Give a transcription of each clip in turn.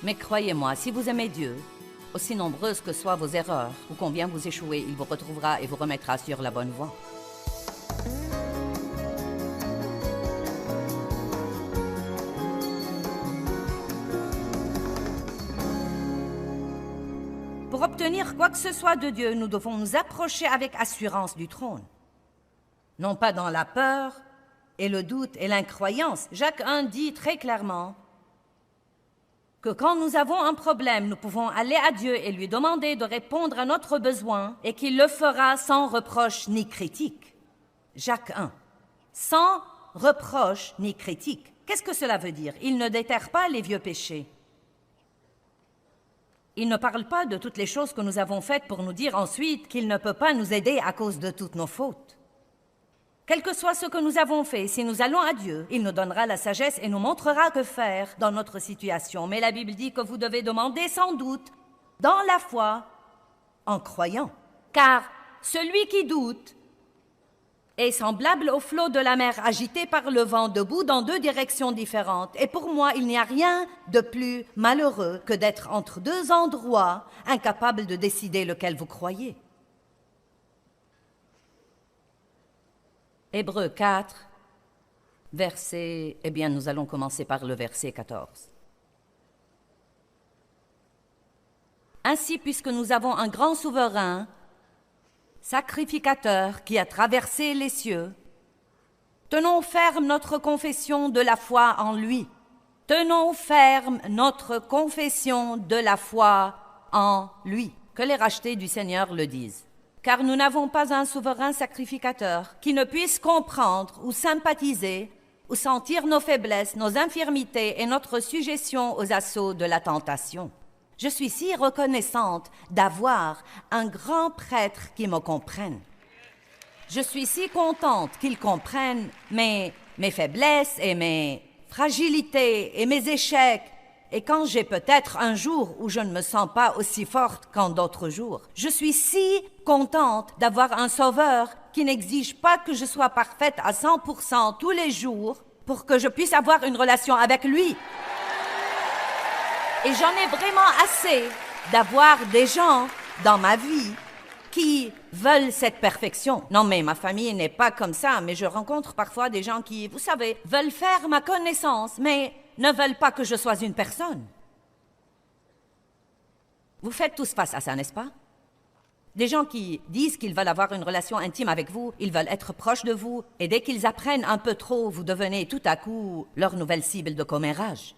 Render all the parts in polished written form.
Mais croyez-moi, si vous aimez Dieu, aussi nombreuses que soient vos erreurs ou combien vous échouez, il vous retrouvera et vous remettra sur la bonne voie. Pour obtenir quoi que ce soit de Dieu, nous devons nous approcher avec assurance du trône. Non pas dans la peur et le doute et l'incroyance. Jacques 1 dit très clairement que quand nous avons un problème, nous pouvons aller à Dieu et lui demander de répondre à notre besoin et qu'il le fera sans reproche ni critique. Jacques 1. Sans reproche ni critique. Qu'est-ce que cela veut dire? Il ne déterre pas les vieux péchés. Il ne parle pas de toutes les choses que nous avons faites pour nous dire ensuite qu'il ne peut pas nous aider à cause de toutes nos fautes. Quel que soit ce que nous avons fait, si nous allons à Dieu, il nous donnera la sagesse et nous montrera que faire dans notre situation. Mais la Bible dit que vous devez demander sans doute, dans la foi, en croyant. Car celui qui doute est semblable au flot de la mer agité par le vent, debout dans deux directions différentes. Et pour moi, il n'y a rien de plus malheureux que d'être entre deux endroits, incapable de décider lequel vous croyez. Hébreux 4, verset... Eh bien, nous allons commencer par le verset 14. Ainsi, puisque nous avons un grand souverain, sacrificateur qui a traversé les cieux, tenons ferme notre confession de la foi en lui. Tenons ferme notre confession de la foi en lui. Que les rachetés du Seigneur le disent. Car nous n'avons pas un souverain sacrificateur qui ne puisse comprendre ou sympathiser ou sentir nos faiblesses, nos infirmités et notre sujétion aux assauts de la tentation. Je suis si reconnaissante d'avoir un grand prêtre qui me comprenne. Je suis si contente qu'il comprenne mes faiblesses et mes fragilités et mes échecs. Et quand j'ai peut-être un jour où je ne me sens pas aussi forte qu'en d'autres jours, je suis si contente d'avoir un sauveur qui n'exige pas que je sois parfaite à 100% tous les jours pour que je puisse avoir une relation avec lui. Et j'en ai vraiment assez d'avoir des gens dans ma vie qui veulent cette perfection. Non, mais ma famille n'est pas comme ça, mais je rencontre parfois des gens qui, vous savez, veulent faire ma connaissance, mais ne veulent pas que je sois une personne. Vous faites tous face à ça, n'est-ce pas? Des gens qui disent qu'ils veulent avoir une relation intime avec vous, ils veulent être proches de vous, et dès qu'ils apprennent un peu trop, vous devenez tout à coup leur nouvelle cible de commérage.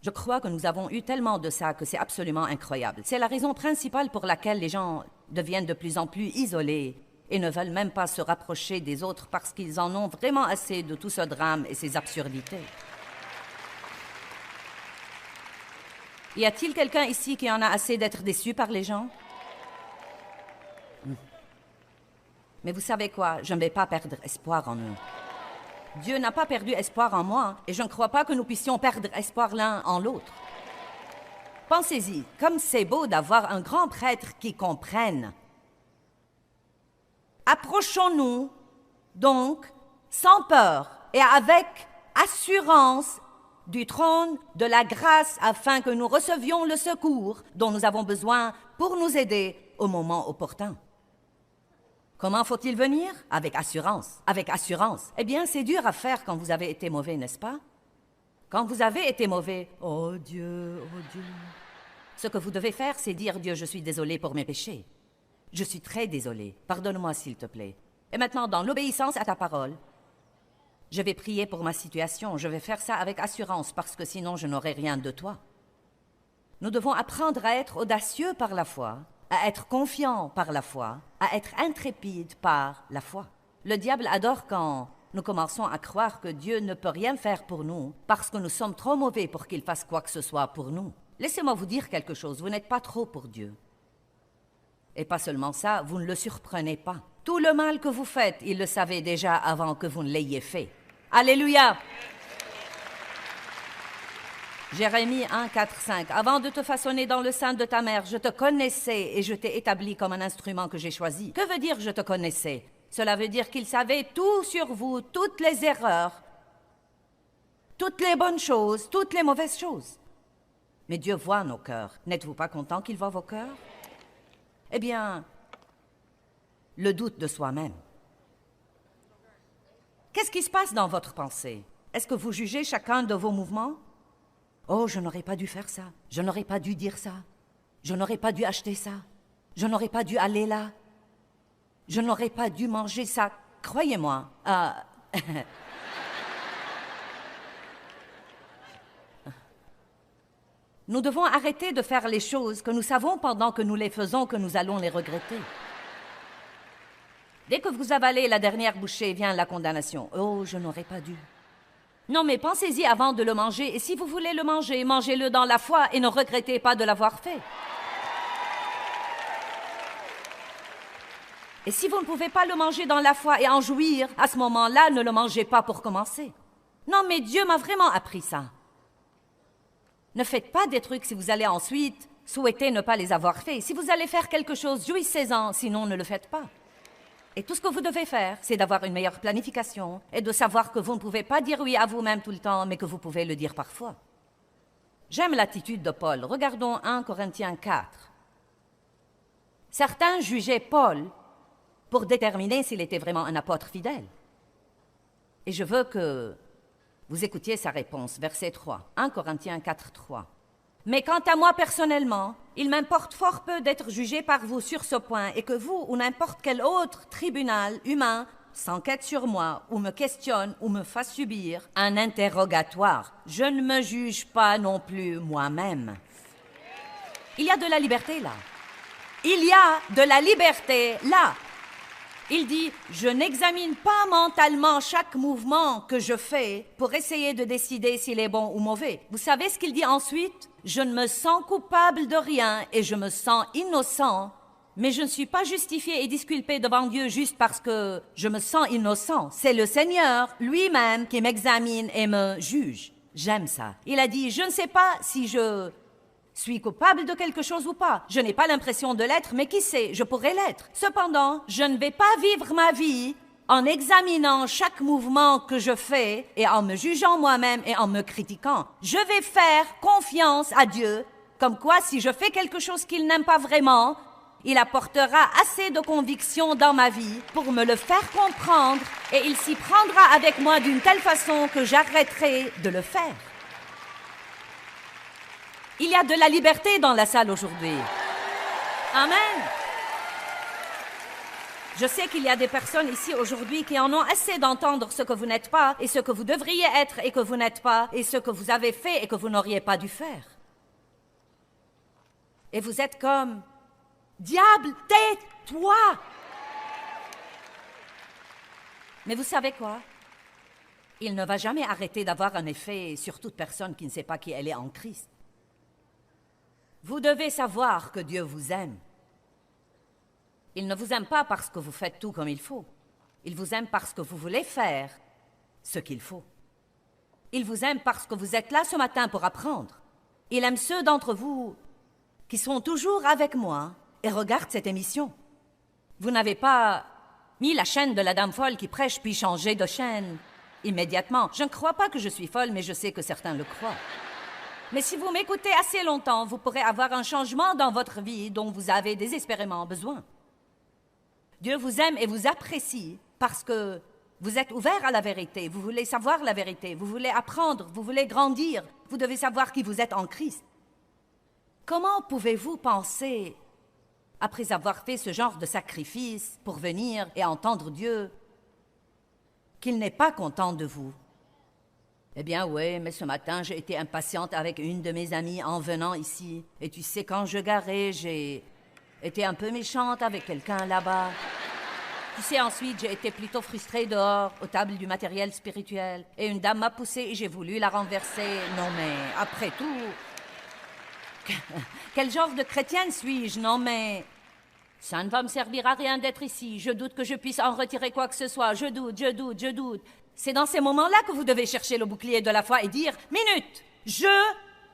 Je crois que nous avons eu tellement de ça que c'est absolument incroyable. C'est la raison principale pour laquelle les gens deviennent de plus en plus isolés et ne veulent même pas se rapprocher des autres parce qu'ils en ont vraiment assez de tout ce drame et ces absurdités. Y a-t-il quelqu'un ici qui en a assez d'être déçu par les gens? Mais vous savez quoi? Je ne vais pas perdre espoir en eux. Dieu n'a pas perdu espoir en moi et je ne crois pas que nous puissions perdre espoir l'un en l'autre. Pensez-y, comme c'est beau d'avoir un grand prêtre qui comprenne. Approchons-nous donc sans peur et avec assurance du trône de la grâce afin que nous recevions le secours dont nous avons besoin pour nous aider au moment opportun. Comment faut-il venir? Avec assurance. Avec assurance. Eh bien, c'est dur à faire quand vous avez été mauvais, n'est-ce pas? Quand vous avez été mauvais, oh Dieu, oh Dieu. Ce que vous devez faire, c'est dire, Dieu, je suis désolé pour mes péchés. Je suis très désolé. Pardonne-moi, s'il te plaît. Et maintenant, dans l'obéissance à ta parole, je vais prier pour ma situation. Je vais faire ça avec assurance parce que sinon, je n'aurai rien de toi. Nous devons apprendre à être audacieux par la foi, à être confiants par la foi, à être intrépides par la foi. Le diable adore quand nous commençons à croire que Dieu ne peut rien faire pour nous parce que nous sommes trop mauvais pour qu'il fasse quoi que ce soit pour nous. Laissez-moi vous dire quelque chose, vous n'êtes pas trop pour Dieu. Et pas seulement ça, vous ne le surprenez pas. Tout le mal que vous faites, il le savait déjà avant que vous ne l'ayez fait. Alléluia! Jérémie 1, 4, 5. Avant de te façonner dans le sein de ta mère, je te connaissais et je t'ai établi comme un instrument que j'ai choisi. Que veut dire je te connaissais? Cela veut dire qu'il savait tout sur vous, toutes les erreurs toutes les bonnes choses, toutes les mauvaises choses. Mais Dieu voit nos cœurs. N'êtes-vous pas content qu'il voit vos cœurs? Eh bien, le doute de soi-même. Qu'est-ce qui se passe dans votre pensée? Est-ce que vous jugez chacun de vos mouvements? Oh, je n'aurais pas dû faire ça. Je n'aurais pas dû dire ça. Je n'aurais pas dû acheter ça. Je n'aurais pas dû aller là. Je n'aurais pas dû manger ça. Croyez-moi. Nous devons arrêter de faire les choses que nous savons pendant que nous les faisons que nous allons les regretter. Dès que vous avalez la dernière bouchée, vient la condamnation. Oh, je n'aurais pas dû. Non, mais pensez-y avant de le manger. Et si vous voulez le manger, mangez-le dans la foi et ne regrettez pas de l'avoir fait. Et si vous ne pouvez pas le manger dans la foi et en jouir, à ce moment-là, ne le mangez pas pour commencer. Non, mais Dieu m'a vraiment appris ça. Ne faites pas des trucs si vous allez ensuite souhaiter ne pas les avoir faits. Si vous allez faire quelque chose, jouissez-en, sinon ne le faites pas. Et tout ce que vous devez faire, c'est d'avoir une meilleure planification et de savoir que vous ne pouvez pas dire oui à vous-même tout le temps, mais que vous pouvez le dire parfois. J'aime l'attitude de Paul. Regardons 1 Corinthiens 4. Certains jugeaient Paul pour déterminer s'il était vraiment un apôtre fidèle. Et je veux que vous écoutiez sa réponse, verset 3, 1 Corinthiens 4, 3. Mais quant à moi personnellement, il m'importe fort peu d'être jugé par vous sur ce point et que vous ou n'importe quel autre tribunal humain s'enquête sur moi ou me questionne ou me fasse subir un interrogatoire. Je ne me juge pas non plus moi-même. Il y a de la liberté là. Il y a de la liberté là. Il dit, je n'examine pas mentalement chaque mouvement que je fais pour essayer de décider s'il est bon ou mauvais. Vous savez ce qu'il dit ensuite? Je ne me sens coupable de rien et je me sens innocent, mais je ne suis pas justifié et disculpé devant Dieu juste parce que je me sens innocent. C'est le Seigneur lui-même qui m'examine et me juge. J'aime ça. Il a dit, je ne sais pas si je suis coupable de quelque chose ou pas. Je n'ai pas l'impression de l'être, mais qui sait, je pourrais l'être. Cependant, je ne vais pas vivre ma vie en examinant chaque mouvement que je fais et en me jugeant moi-même et en me critiquant. Je vais faire confiance à Dieu, comme quoi si je fais quelque chose qu'il n'aime pas vraiment, il apportera assez de conviction dans ma vie pour me le faire comprendre et il s'y prendra avec moi d'une telle façon que j'arrêterai de le faire. Il y a de la liberté dans la salle aujourd'hui. Amen. Je sais qu'il y a des personnes ici aujourd'hui qui en ont assez d'entendre ce que vous n'êtes pas et ce que vous devriez être et que vous n'êtes pas et ce que vous avez fait et que vous n'auriez pas dû faire. Et vous êtes comme, diable, tais-toi! Mais vous savez quoi? Il ne va jamais arrêter d'avoir un effet sur toute personne qui ne sait pas qui elle est en Christ. Vous devez savoir que Dieu vous aime. Il ne vous aime pas parce que vous faites tout comme il faut. Il vous aime parce que vous voulez faire ce qu'il faut. Il vous aime parce que vous êtes là ce matin pour apprendre. Il aime ceux d'entre vous qui sont toujours avec moi et regardent cette émission. Vous n'avez pas mis la chaîne de la dame folle qui prêche puis changé de chaîne immédiatement. Je ne crois pas que je suis folle, mais je sais que certains le croient. Mais si vous m'écoutez assez longtemps, vous pourrez avoir un changement dans votre vie dont vous avez désespérément besoin. Dieu vous aime et vous apprécie parce que vous êtes ouvert à la vérité, vous voulez savoir la vérité, vous voulez apprendre, vous voulez grandir, vous devez savoir qui vous êtes en Christ. Comment pouvez-vous penser, après avoir fait ce genre de sacrifice pour venir et entendre Dieu, qu'il n'est pas content de vous? Eh bien, oui, mais ce matin, j'ai été impatiente avec une de mes amies en venant ici. Et tu sais, quand je garais, j'ai été un peu méchante avec quelqu'un là-bas. Tu sais, ensuite, j'ai été plutôt frustrée dehors, aux tables du matériel spirituel. Et une dame m'a poussée et j'ai voulu la renverser. Non, mais après tout... Quel genre de chrétienne suis-je? Non, mais... Ça ne va me servir à rien d'être ici. Je doute que je puisse en retirer quoi que ce soit. Je doute. C'est dans ces moments-là que vous devez chercher le bouclier de la foi et dire « Minute, je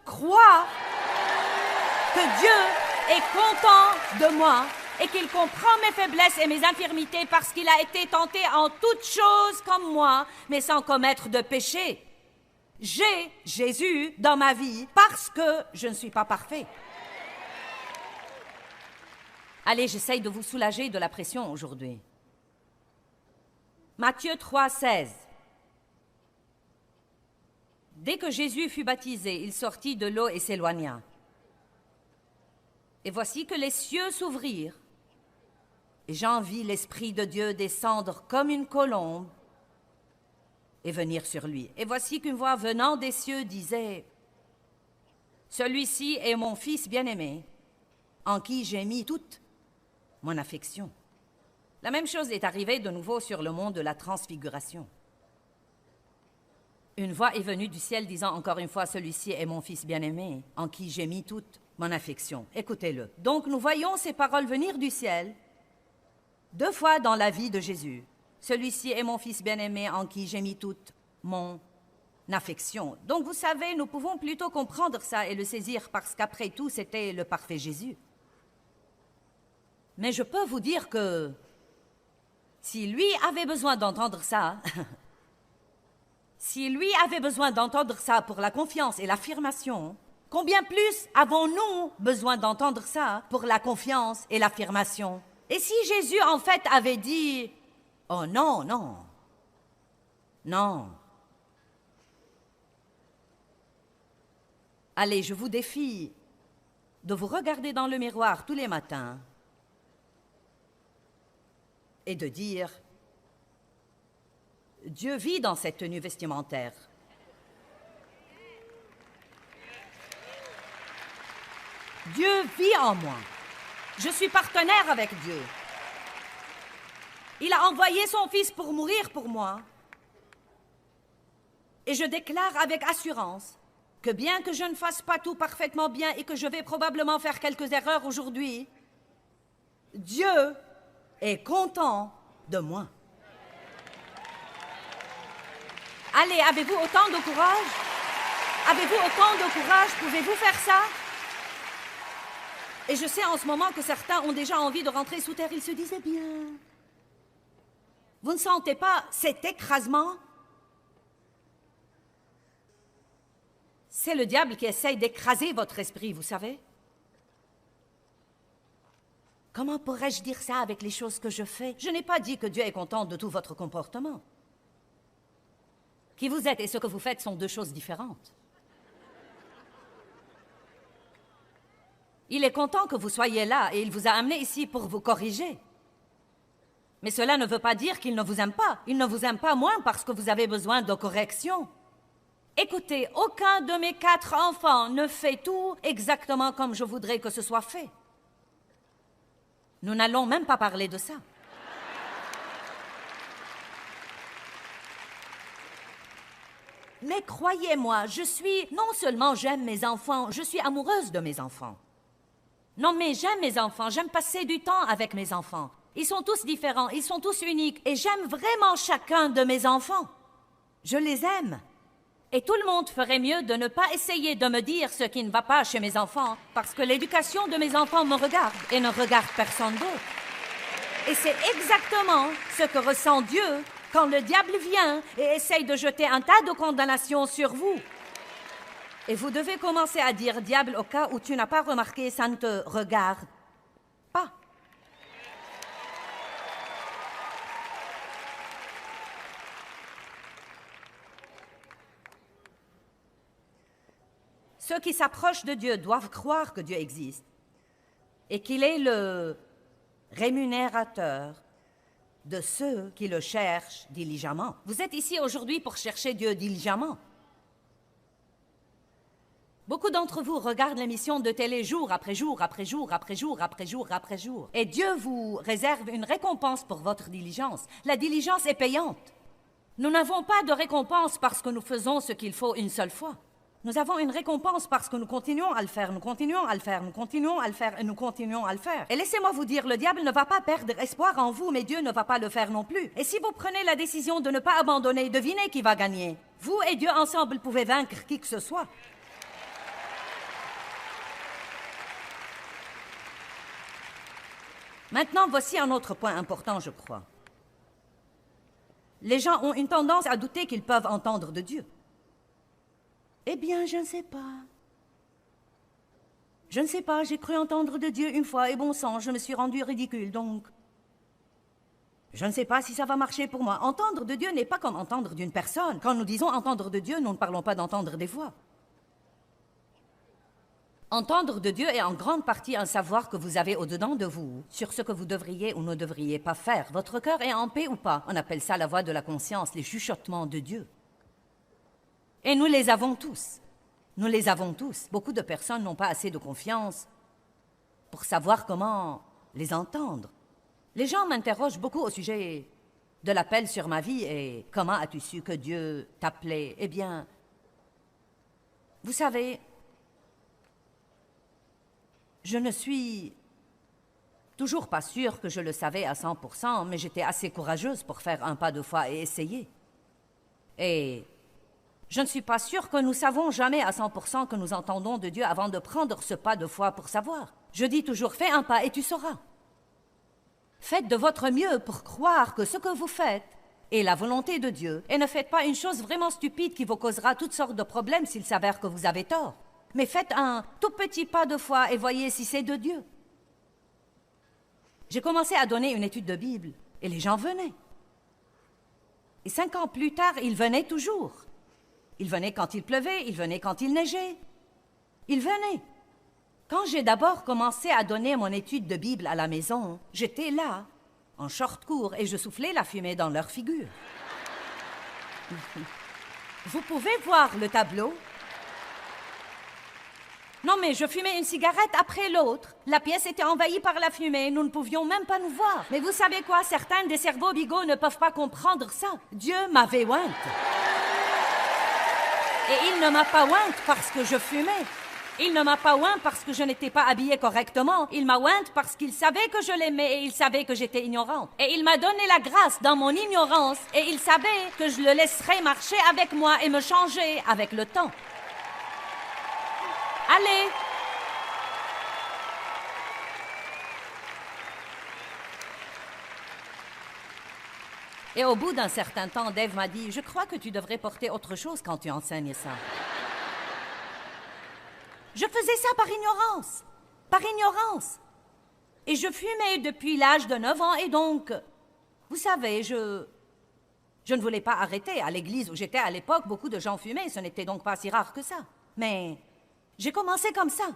crois que Dieu est content de moi et qu'il comprend mes faiblesses et mes infirmités parce qu'il a été tenté en toutes choses comme moi, mais sans commettre de péché. J'ai Jésus dans ma vie parce que je ne suis pas parfait. Allez, j'essaye de vous soulager de la pression aujourd'hui. Matthieu 3, 16. Dès que Jésus fut baptisé, il sortit de l'eau et s'éloigna. Et voici que les cieux s'ouvrirent. Et Jean vit l'Esprit de Dieu descendre comme une colombe et venir sur lui. Et voici qu'une voix venant des cieux disait, « Celui-ci est mon Fils bien-aimé, en qui j'ai mis toute mon affection. » La même chose est arrivée de nouveau sur le mont de la Transfiguration. Une voix est venue du ciel disant encore une fois, « Celui-ci est mon Fils bien-aimé, en qui j'ai mis toute mon affection. » Écoutez-le. Donc nous voyons ces paroles venir du ciel 2 fois dans la vie de Jésus. « Celui-ci est mon Fils bien-aimé, en qui j'ai mis toute mon affection. » Donc vous savez, nous pouvons plutôt comprendre ça et le saisir parce qu'après tout, c'était le parfait Jésus. Mais je peux vous dire que si lui avait besoin d'entendre ça, si lui avait besoin d'entendre ça pour la confiance et l'affirmation, combien plus avons-nous besoin d'entendre ça pour la confiance et l'affirmation? Et si Jésus, en fait, avait dit « Oh non, non, non. » Allez, je vous défie de vous regarder dans le miroir tous les matins et de dire « Dieu vit dans cette tenue vestimentaire. Dieu vit en moi. Je suis partenaire avec Dieu. Il a envoyé son Fils pour mourir pour moi. Et je déclare avec assurance que bien que je ne fasse pas tout parfaitement bien et que je vais probablement faire quelques erreurs aujourd'hui, Dieu est content de moi. Allez, avez-vous autant de courage? Avez-vous autant de courage? Pouvez-vous faire ça? Et je sais en ce moment que certains ont déjà envie de rentrer sous terre. Ils se disent, eh bien, vous ne sentez pas cet écrasement? C'est le diable qui essaye d'écraser votre esprit, vous savez. Comment pourrais-je dire ça avec les choses que je fais? Je n'ai pas dit que Dieu est content de tout votre comportement. Qui vous êtes et ce que vous faites sont 2 choses différentes. Il est content que vous soyez là et il vous a amené ici pour vous corriger. Mais cela ne veut pas dire qu'il ne vous aime pas. Il ne vous aime pas moins parce que vous avez besoin de correction. Écoutez, aucun de mes 4 enfants ne fait tout exactement comme je voudrais que ce soit fait. Nous n'allons même pas parler de ça. Mais croyez-moi, non seulement j'aime mes enfants, je suis amoureuse de mes enfants. Non, mais j'aime mes enfants, j'aime passer du temps avec mes enfants. Ils sont tous différents, ils sont tous uniques, et j'aime vraiment chacun de mes enfants. Je les aime. Et tout le monde ferait mieux de ne pas essayer de me dire ce qui ne va pas chez mes enfants, parce que l'éducation de mes enfants me regarde et ne regarde personne d'autre. Et c'est exactement ce que ressent Dieu quand le diable vient et essaye de jeter un tas de condamnations sur vous. Et vous devez commencer à dire, diable, au cas où tu n'as pas remarqué, ça ne te regarde pas. Ceux qui s'approchent de Dieu doivent croire que Dieu existe et qu'il est le rémunérateur de ceux qui le cherchent diligemment. Vous êtes ici aujourd'hui pour chercher Dieu diligemment. Beaucoup d'entre vous regardent l'émission de télé jour après jour, après jour, après jour, après jour, après jour. Et Dieu vous réserve une récompense pour votre diligence. La diligence est payante. Nous n'avons pas de récompense parce que nous faisons ce qu'il faut une seule fois. Nous avons une récompense parce que nous continuons à le faire, nous continuons à le faire, nous continuons à le faire et nous continuons à le faire. Et laissez-moi vous dire, le diable ne va pas perdre espoir en vous, mais Dieu ne va pas le faire non plus. Et si vous prenez la décision de ne pas abandonner, devinez qui va gagner. Vous et Dieu ensemble pouvez vaincre qui que ce soit. Maintenant, voici un autre point important, je crois. Les gens ont une tendance à douter qu'ils peuvent entendre de Dieu. Eh bien, je ne sais pas. Je ne sais pas, j'ai cru entendre de Dieu une fois, et bon sang, je me suis rendue ridicule, donc... Je ne sais pas si ça va marcher pour moi. Entendre de Dieu n'est pas comme entendre d'une personne. Quand nous disons entendre de Dieu, nous ne parlons pas d'entendre des voix. Entendre de Dieu est en grande partie un savoir que vous avez au-dedans de vous, sur ce que vous devriez ou ne devriez pas faire. Votre cœur est en paix ou pas. On appelle ça la voix de la conscience, les chuchotements de Dieu. Et nous les avons tous. Nous les avons tous. Beaucoup de personnes n'ont pas assez de confiance pour savoir comment les entendre. Les gens m'interrogent beaucoup au sujet de l'appel sur ma vie et comment as-tu su que Dieu t'appelait? Eh bien, vous savez, je ne suis toujours pas sûre que je le savais à 100%, mais j'étais assez courageuse pour faire un pas de foi et essayer. Et je ne suis pas sûre que nous savons jamais à 100% que nous entendons de Dieu avant de prendre ce pas de foi pour savoir. Je dis toujours, fais un pas et tu sauras. Faites de votre mieux pour croire que ce que vous faites est la volonté de Dieu et ne faites pas une chose vraiment stupide qui vous causera toutes sortes de problèmes s'il s'avère que vous avez tort. Mais faites un tout petit pas de foi et voyez si c'est de Dieu. J'ai commencé à donner une étude de Bible et les gens venaient. Et 5 ans plus tard, ils venaient toujours. Ils venaient quand il pleuvait, ils venaient quand il neigeait. Ils venaient. Quand j'ai d'abord commencé à donner mon étude de Bible à la maison, j'étais là, en short court, et je soufflais la fumée dans leur figure. Vous pouvez voir le tableau? Non, mais je fumais une cigarette après l'autre. La pièce était envahie par la fumée, nous ne pouvions même pas nous voir. Mais vous savez quoi? Certains des cerveaux bigots ne peuvent pas comprendre ça. Dieu m'avait ointe. Et il ne m'a pas ointe parce que je fumais. Il ne m'a pas oint parce que je n'étais pas habillée correctement. Il m'a ointe parce qu'il savait que je l'aimais et il savait que j'étais ignorante. Et il m'a donné la grâce dans mon ignorance et il savait que je le laisserais marcher avec moi et me changer avec le temps. Allez! Et au bout d'un certain temps, Dave m'a dit, « Je crois que tu devrais porter autre chose quand tu enseignes ça. » Je faisais ça par ignorance. Par ignorance. Et je fumais depuis l'âge de 9 ans et donc, vous savez, je ne voulais pas arrêter. À l'église où j'étais à l'époque, beaucoup de gens fumaient, ce n'était donc pas si rare que ça. Mais j'ai commencé comme ça.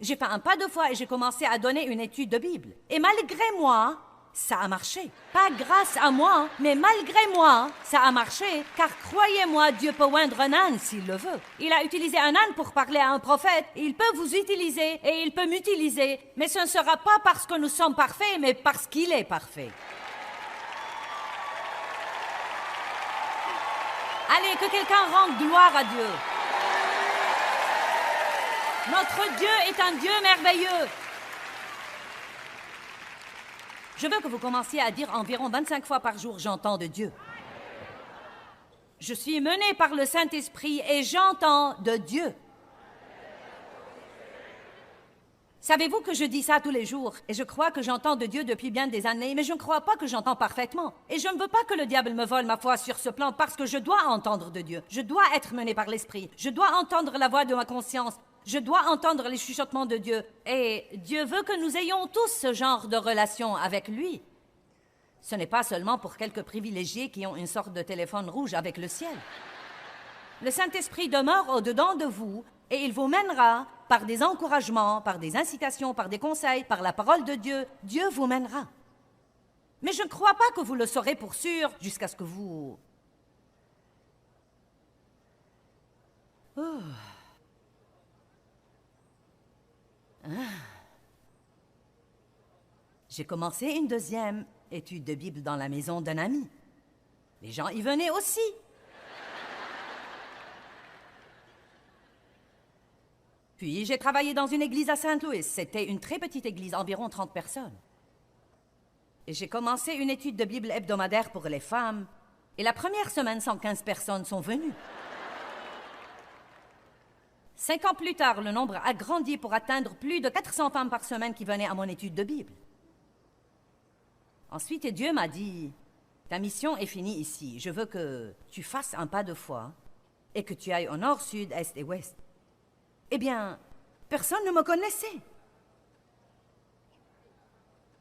J'ai fait un pas de foi et j'ai commencé à donner une étude de Bible. Et malgré moi, ça a marché. Pas grâce à moi, mais malgré moi, ça a marché. Car croyez-moi, Dieu peut oindre un âne s'il le veut. Il a utilisé un âne pour parler à un prophète. Il peut vous utiliser et il peut m'utiliser. Mais ce ne sera pas parce que nous sommes parfaits, mais parce qu'il est parfait. Allez, que quelqu'un rende gloire à Dieu. Notre Dieu est un Dieu merveilleux. Je veux que vous commenciez à dire environ 25 fois par jour « J'entends de Dieu ». Je suis menée par le Saint-Esprit et j'entends de Dieu. Savez-vous que je dis ça tous les jours et je crois que j'entends de Dieu depuis bien des années, mais je ne crois pas que j'entends parfaitement. Et je ne veux pas que le diable me vole ma foi sur ce plan parce que je dois entendre de Dieu. Je dois être menée par l'Esprit. Je dois entendre la voix de ma conscience. Je dois entendre les chuchotements de Dieu. Et Dieu veut que nous ayons tous ce genre de relation avec lui. Ce n'est pas seulement pour quelques privilégiés qui ont une sorte de téléphone rouge avec le ciel. Le Saint-Esprit demeure au-dedans de vous et il vous mènera par des encouragements, par des incitations, par des conseils, par la parole de Dieu. Dieu vous mènera. Mais je ne crois pas que vous le saurez pour sûr jusqu'à ce que vous... J'ai commencé une deuxième étude de Bible dans la maison d'un ami. Les gens y venaient aussi. Puis j'ai travaillé dans une église à Saint-Louis. C'était une très petite église, environ 30 personnes. Et j'ai commencé une étude de Bible hebdomadaire pour les femmes. Et la première semaine, 115 personnes sont venues. 5 ans plus tard, le nombre a grandi pour atteindre plus de 400 femmes par semaine qui venaient à mon étude de Bible. Ensuite, Dieu m'a dit, ta mission est finie ici. Je veux que tu fasses un pas de foi et que tu ailles au nord, sud, est et ouest. Eh bien, personne ne me connaissait.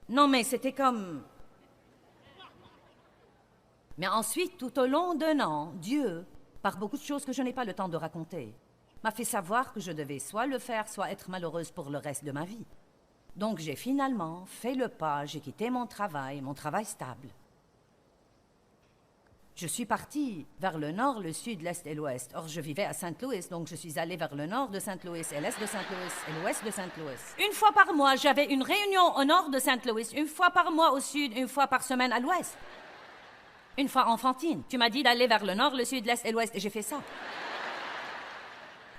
Non, mais c'était comme... Mais ensuite, tout au long d'un an, Dieu, par beaucoup de choses que je n'ai pas le temps de raconter, m'a fait savoir que je devais soit le faire, soit être malheureuse pour le reste de ma vie. Donc j'ai finalement fait le pas, j'ai quitté mon travail stable. Je suis partie vers le nord, le sud, l'est et l'ouest. Or, je vivais à Saint-Louis, donc je suis allée vers le nord de Saint-Louis et l'est de Saint-Louis et l'ouest de Saint-Louis. Une fois par mois, j'avais une réunion au nord de Saint-Louis, une fois par mois au sud, une fois par semaine à l'ouest. Une fois enfantine. Tu m'as dit d'aller vers le nord, le sud, l'est et l'ouest, et j'ai fait ça.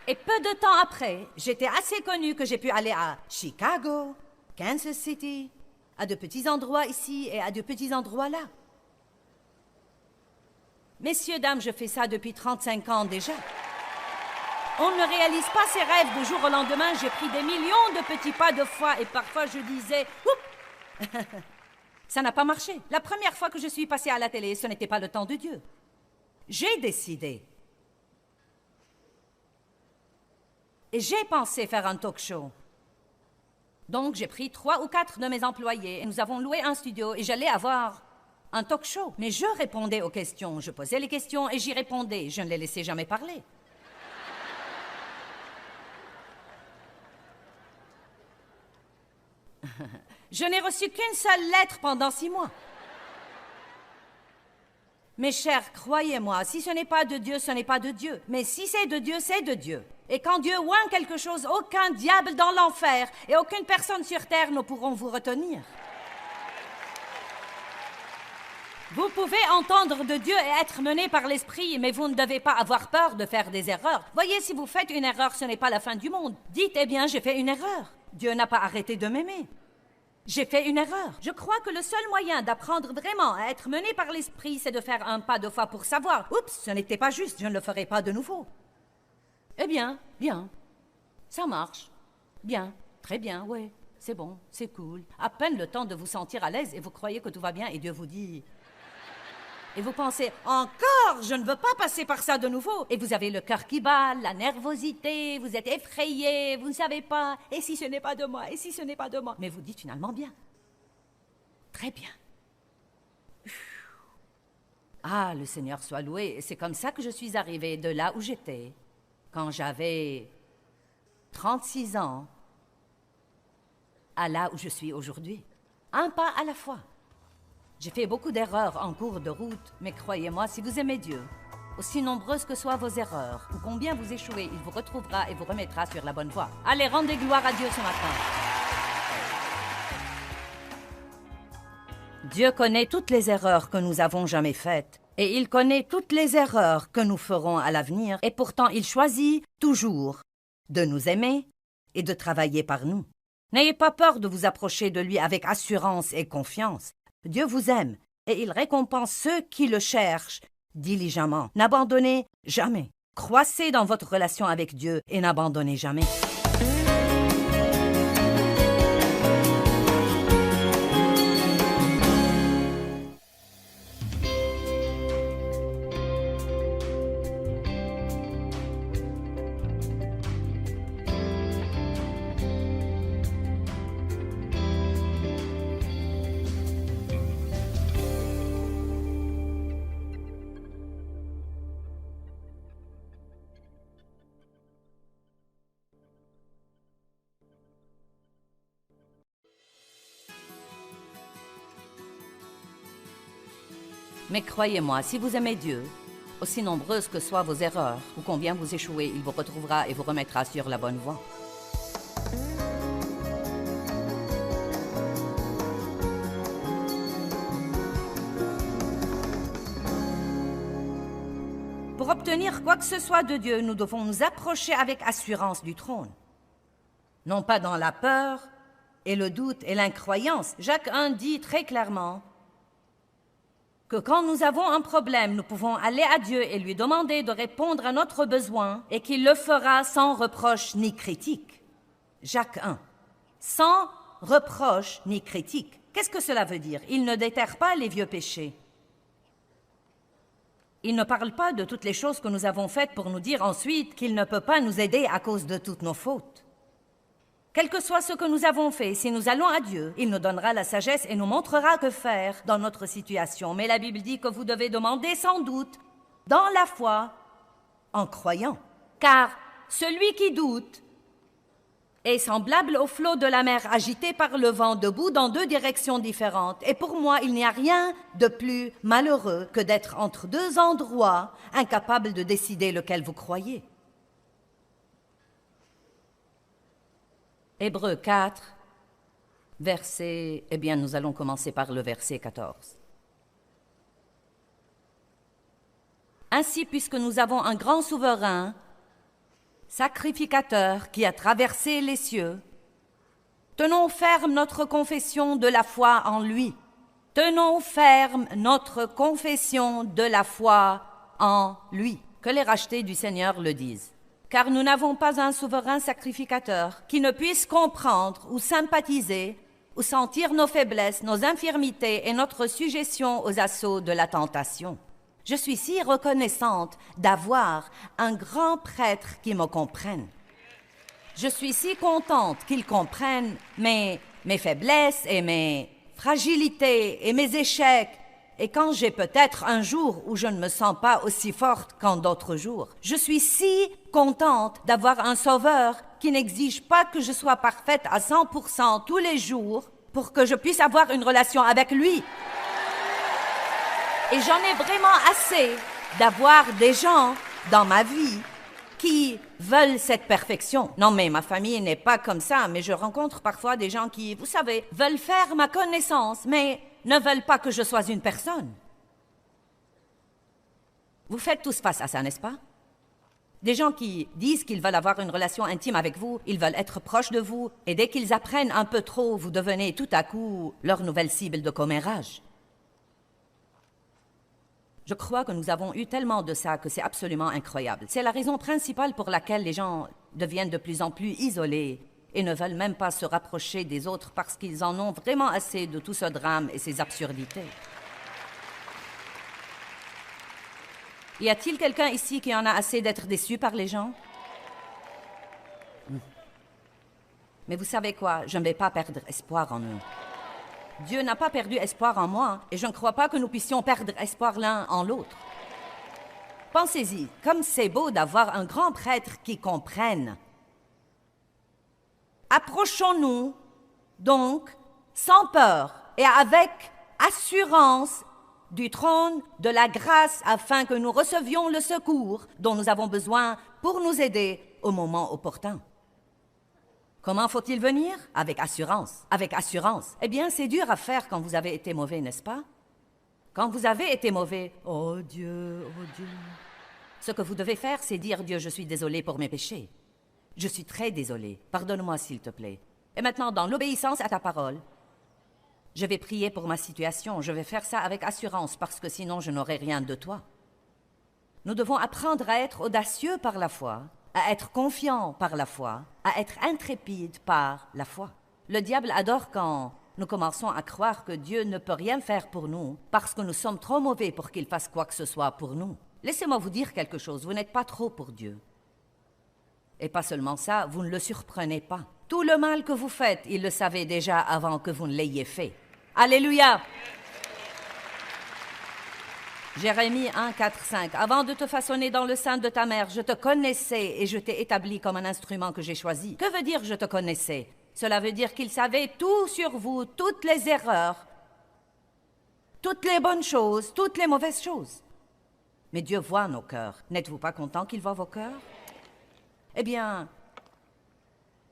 Et peu de temps après, j'étais assez connue que j'ai pu aller à Chicago, Kansas City, à de petits endroits ici et à de petits endroits là. Messieurs, dames, je fais ça depuis 35 ans déjà. On ne réalise pas ses rêves du jour au lendemain. J'ai pris des millions de petits pas de foi et parfois je disais « Oups !» Ça n'a pas marché. La première fois que je suis passée à la télé, ce n'était pas le temps de Dieu. J'ai décidé. Et j'ai pensé faire un talk show. Donc, j'ai pris 3 ou 4 de mes employés et nous avons loué un studio et j'allais avoir un talk show. Mais je répondais aux questions. Je posais les questions et j'y répondais. Je ne les laissais jamais parler. Je n'ai reçu qu'une seule lettre pendant 6 mois. Mes chers, croyez-moi, si ce n'est pas de Dieu, ce n'est pas de Dieu. Mais si c'est de Dieu, c'est de Dieu. Et quand Dieu oint quelque chose, aucun diable dans l'enfer et aucune personne sur terre ne pourront vous retenir. Vous pouvez entendre de Dieu et être mené par l'Esprit, mais vous ne devez pas avoir peur de faire des erreurs. Voyez, si vous faites une erreur, ce n'est pas la fin du monde. Dites, eh bien, j'ai fait une erreur. Dieu n'a pas arrêté de m'aimer. J'ai fait une erreur. Je crois que le seul moyen d'apprendre vraiment à être mené par l'Esprit, c'est de faire un pas de foi pour savoir. Oups, ce n'était pas juste, je ne le ferai pas de nouveau. Eh bien, bien. Ça marche. Bien, très bien, ouais. C'est bon, c'est cool. À peine le temps de vous sentir à l'aise et vous croyez que tout va bien et Dieu vous dit... Et vous pensez, encore, je ne veux pas passer par ça de nouveau. Et vous avez le cœur qui bat, la nervosité, vous êtes effrayé, vous ne savez pas. Et si ce n'est pas de moi, et si ce n'est pas de moi. Mais vous dites finalement bien. Très bien. Ah, le Seigneur soit loué. Et c'est comme ça que je suis arrivée de là où j'étais, quand j'avais 36 ans, à là où je suis aujourd'hui. Un pas à la fois. J'ai fait beaucoup d'erreurs en cours de route, mais croyez-moi, si vous aimez Dieu, aussi nombreuses que soient vos erreurs, ou combien vous échouez, il vous retrouvera et vous remettra sur la bonne voie. Allez, rendez gloire à Dieu ce matin. Dieu connaît toutes les erreurs que nous avons jamais faites, et il connaît toutes les erreurs que nous ferons à l'avenir, et pourtant il choisit toujours de nous aimer et de travailler par nous. N'ayez pas peur de vous approcher de lui avec assurance et confiance. Dieu vous aime et il récompense ceux qui le cherchent diligemment. N'abandonnez jamais. Croissez dans votre relation avec Dieu et n'abandonnez jamais. Mais croyez-moi, si vous aimez Dieu, aussi nombreuses que soient vos erreurs, ou combien vous échouez, il vous retrouvera et vous remettra sur la bonne voie. Pour obtenir quoi que ce soit de Dieu, nous devons nous approcher avec assurance du trône. Non pas dans la peur et le doute et l'incroyance. Jacques 1 dit très clairement que quand nous avons un problème, nous pouvons aller à Dieu et lui demander de répondre à notre besoin et qu'il le fera sans reproche ni critique. Jacques 1. Sans reproche ni critique. Qu'est-ce que cela veut dire? Il ne déterre pas les vieux péchés. Il ne parle pas de toutes les choses que nous avons faites pour nous dire ensuite qu'il ne peut pas nous aider à cause de toutes nos fautes. Quel que soit ce que nous avons fait, si nous allons à Dieu, il nous donnera la sagesse et nous montrera que faire dans notre situation. Mais la Bible dit que vous devez demander sans doute, dans la foi, en croyant. Car celui qui doute est semblable au flot de la mer agité par le vent, debout dans deux directions différentes. Et pour moi, il n'y a rien de plus malheureux que d'être entre deux endroits, incapable de décider lequel vous croyez. Hébreux 4, verset... Eh bien, nous allons commencer par le verset 14. Ainsi, puisque nous avons un grand souverain, sacrificateur qui a traversé les cieux, tenons ferme notre confession de la foi en lui. Tenons ferme notre confession de la foi en lui. Que les rachetés du Seigneur le disent. Car nous n'avons pas un souverain sacrificateur qui ne puisse comprendre ou sympathiser ou sentir nos faiblesses, nos infirmités et notre sujétion aux assauts de la tentation. Je suis si reconnaissante d'avoir un grand prêtre qui me comprenne. Je suis si contente qu'il comprenne mes faiblesses et mes fragilités et mes échecs. Et quand j'ai peut-être un jour où je ne me sens pas aussi forte qu'en d'autres jours, je suis si contente d'avoir un sauveur qui n'exige pas que je sois parfaite à 100% tous les jours pour que je puisse avoir une relation avec lui. Et j'en ai vraiment assez d'avoir des gens dans ma vie qui veulent cette perfection. Non, mais ma famille n'est pas comme ça, mais je rencontre parfois des gens qui, vous savez, veulent faire ma connaissance, mais ne veulent pas que je sois une personne. Vous faites tous face à ça, n'est-ce pas? Des gens qui disent qu'ils veulent avoir une relation intime avec vous, ils veulent être proches de vous, et dès qu'ils apprennent un peu trop, vous devenez tout à coup leur nouvelle cible de commérage. Je crois que nous avons eu tellement de ça que c'est absolument incroyable. C'est la raison principale pour laquelle les gens deviennent de plus en plus isolés et ne veulent même pas se rapprocher des autres parce qu'ils en ont vraiment assez de tout ce drame et ces absurdités. Y a-t-il quelqu'un ici qui en a assez d'être déçu par les gens? Mais vous savez quoi? Je ne vais pas perdre espoir en eux. Dieu n'a pas perdu espoir en moi, et je ne crois pas que nous puissions perdre espoir l'un en l'autre. Pensez-y, comme c'est beau d'avoir un grand prêtre qui comprenne. Approchons-nous, donc, sans peur et avec assurance du trône de la grâce afin que nous recevions le secours dont nous avons besoin pour nous aider au moment opportun. Comment faut-il venir? Avec assurance. Avec assurance. Eh bien, c'est dur à faire quand vous avez été mauvais, n'est-ce pas? Quand vous avez été mauvais, oh Dieu, oh Dieu. Ce que vous devez faire, c'est dire, Dieu, je suis désolé pour mes péchés. Je suis très désolé. Pardonne-moi, s'il te plaît. Et maintenant, dans l'obéissance à ta parole, je vais prier pour ma situation. Je vais faire ça avec assurance, parce que sinon, je n'aurai rien de toi. Nous devons apprendre à être audacieux par la foi, à être confiant par la foi, à être intrépide par la foi. Le diable adore quand nous commençons à croire que Dieu ne peut rien faire pour nous parce que nous sommes trop mauvais pour qu'il fasse quoi que ce soit pour nous. Laissez-moi vous dire quelque chose, vous n'êtes pas trop pour Dieu. Et pas seulement ça, vous ne le surprenez pas. Tout le mal que vous faites, il le savait déjà avant que vous ne l'ayez fait. Alléluia! Jérémie 1, 4, 5. Avant de te façonner dans le sein de ta mère, je te connaissais et je t'ai établi comme un instrument que j'ai choisi. Que veut dire je te connaissais? Cela veut dire qu'il savait tout sur vous, toutes les erreurs, toutes les bonnes choses, toutes les mauvaises choses. Mais Dieu voit nos cœurs. N'êtes-vous pas content qu'il voit vos cœurs? Eh bien,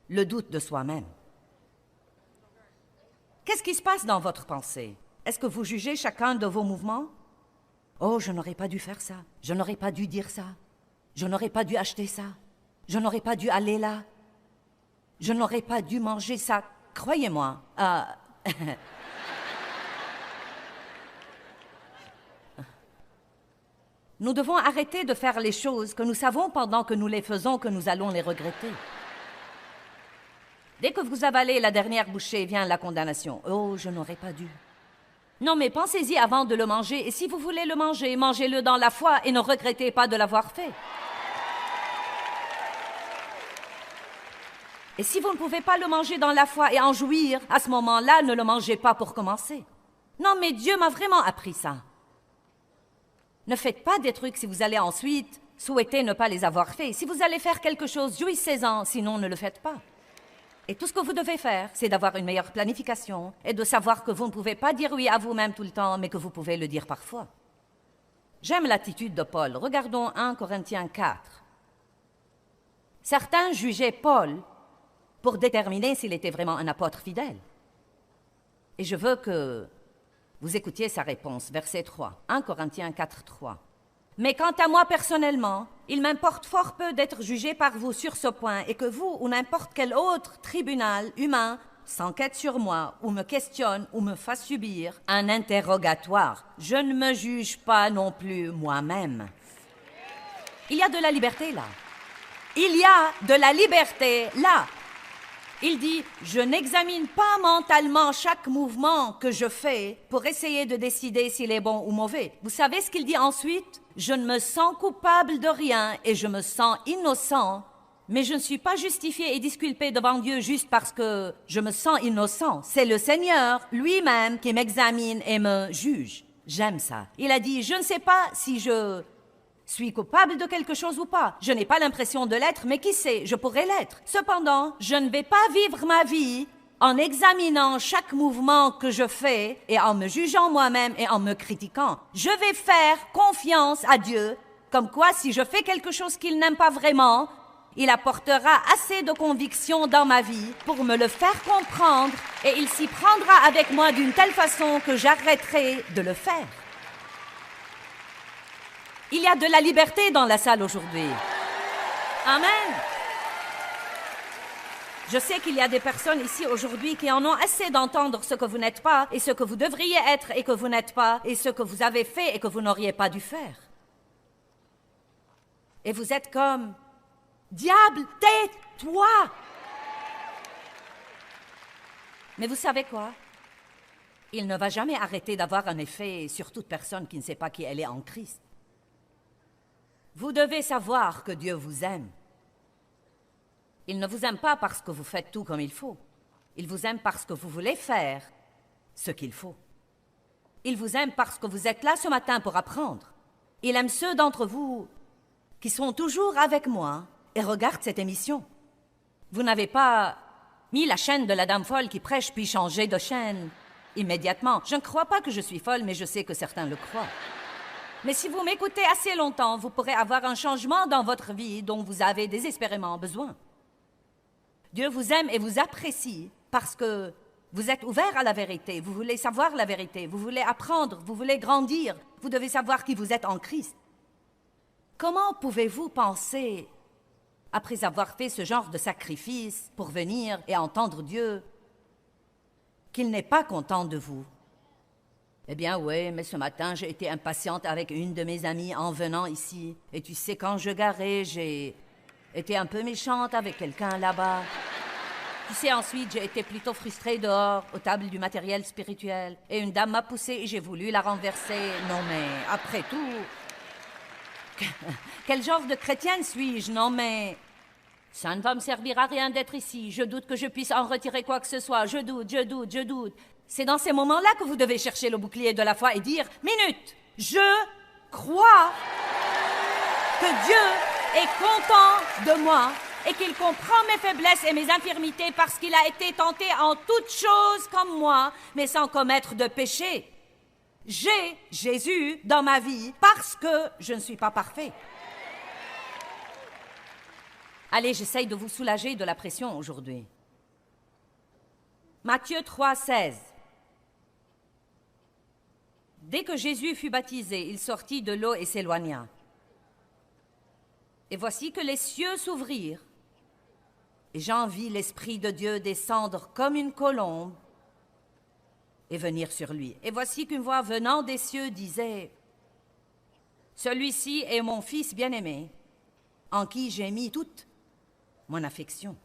le doute de soi-même. Qu'est-ce qui se passe dans votre pensée? Est-ce que vous jugez chacun de vos mouvements? Oh, je n'aurais pas dû faire ça. Je n'aurais pas dû dire ça. Je n'aurais pas dû acheter ça. Je n'aurais pas dû aller là. Je n'aurais pas dû manger ça. Croyez-moi. Nous devons arrêter de faire les choses que nous savons pendant que nous les faisons que nous allons les regretter. Dès que vous avalez la dernière bouchée, vient la condamnation. Oh, je n'aurais pas dû. Non, mais pensez-y avant de le manger, et si vous voulez le manger, mangez-le dans la foi et ne regrettez pas de l'avoir fait. Et si vous ne pouvez pas le manger dans la foi et en jouir, à ce moment-là, ne le mangez pas pour commencer. Non, mais Dieu m'a vraiment appris ça. Ne faites pas des trucs si vous allez ensuite souhaiter ne pas les avoir faits. Si vous allez faire quelque chose, jouissez-en, sinon ne le faites pas. Et tout ce que vous devez faire, c'est d'avoir une meilleure planification et de savoir que vous ne pouvez pas dire oui à vous-même tout le temps, mais que vous pouvez le dire parfois. J'aime l'attitude de Paul. Regardons 1 Corinthiens 4. Certains jugeaient Paul pour déterminer s'il était vraiment un apôtre fidèle. Et je veux que vous écoutiez sa réponse, verset 3, 1 Corinthiens 4, 3. « Mais quant à moi personnellement, il m'importe fort peu d'être jugé par vous sur ce point et que vous ou n'importe quel autre tribunal humain s'enquête sur moi ou me questionne ou me fasse subir un interrogatoire. Je ne me juge pas non plus moi-même. » Il y a de la liberté là. Il y a de la liberté là. Il dit, je n'examine pas mentalement chaque mouvement que je fais pour essayer de décider s'il est bon ou mauvais. Vous savez ce qu'il dit ensuite? Je ne me sens coupable de rien et je me sens innocent, mais je ne suis pas justifié et disculpé devant Dieu juste parce que je me sens innocent. C'est le Seigneur lui-même qui m'examine et me juge. J'aime ça. Il a dit, je ne sais pas si je suis coupable de quelque chose ou pas. Je n'ai pas l'impression de l'être, mais qui sait, je pourrais l'être. Cependant, je ne vais pas vivre ma vie en examinant chaque mouvement que je fais et en me jugeant moi-même et en me critiquant. Je vais faire confiance à Dieu, comme quoi si je fais quelque chose qu'il n'aime pas vraiment, il apportera assez de conviction dans ma vie pour me le faire comprendre et il s'y prendra avec moi d'une telle façon que j'arrêterai de le faire. Il y a de la liberté dans la salle aujourd'hui. Amen. Je sais qu'il y a des personnes ici aujourd'hui qui en ont assez d'entendre ce que vous n'êtes pas et ce que vous devriez être et que vous n'êtes pas et ce que vous avez fait et que vous n'auriez pas dû faire. Et vous êtes comme, diable, tais-toi! Mais vous savez quoi? Il ne va jamais arrêter d'avoir un effet sur toute personne qui ne sait pas qui elle est en Christ. Vous devez savoir que Dieu vous aime. Il ne vous aime pas parce que vous faites tout comme il faut. Il vous aime parce que vous voulez faire ce qu'il faut. Il vous aime parce que vous êtes là ce matin pour apprendre. Il aime ceux d'entre vous qui sont toujours avec moi et regardent cette émission. Vous n'avez pas mis la chaîne de la dame folle qui prêche puis changé de chaîne immédiatement. Je ne crois pas que je suis folle, mais je sais que certains le croient. Mais si vous m'écoutez assez longtemps, vous pourrez avoir un changement dans votre vie dont vous avez désespérément besoin. Dieu vous aime et vous apprécie parce que vous êtes ouvert à la vérité, vous voulez savoir la vérité, vous voulez apprendre, vous voulez grandir, vous devez savoir qui vous êtes en Christ. Comment pouvez-vous penser, après avoir fait ce genre de sacrifice pour venir et entendre Dieu, qu'il n'est pas content de vous? Eh bien oui, mais ce matin, j'ai été impatiente avec une de mes amies en venant ici. Et tu sais, quand je garais, j'ai été un peu méchante avec quelqu'un là-bas. Tu sais, ensuite, j'ai été plutôt frustrée dehors, aux tables du matériel spirituel. Et une dame m'a poussée et j'ai voulu la renverser. Non mais, après tout... Quel genre de chrétienne suis-je? Non mais... Ça ne va me servir à rien d'être ici. Je doute que je puisse en retirer quoi que ce soit. Je doute. C'est dans ces moments-là que vous devez chercher le bouclier de la foi et dire « Minute, je crois que Dieu est content de moi et qu'il comprend mes faiblesses et mes infirmités parce qu'il a été tenté en toutes choses comme moi, mais sans commettre de péché. J'ai Jésus dans ma vie parce que je ne suis pas parfait. » Allez, j'essaye de vous soulager de la pression aujourd'hui. Matthieu 3, 16. Dès que Jésus fut baptisé, il sortit de l'eau et s'éloigna. Et voici que les cieux s'ouvrirent, et Jean vit l'Esprit de Dieu descendre comme une colombe et venir sur lui. Et voici qu'une voix venant des cieux disait, « Celui-ci est mon Fils bien-aimé, en qui j'ai mis toute mon affection. »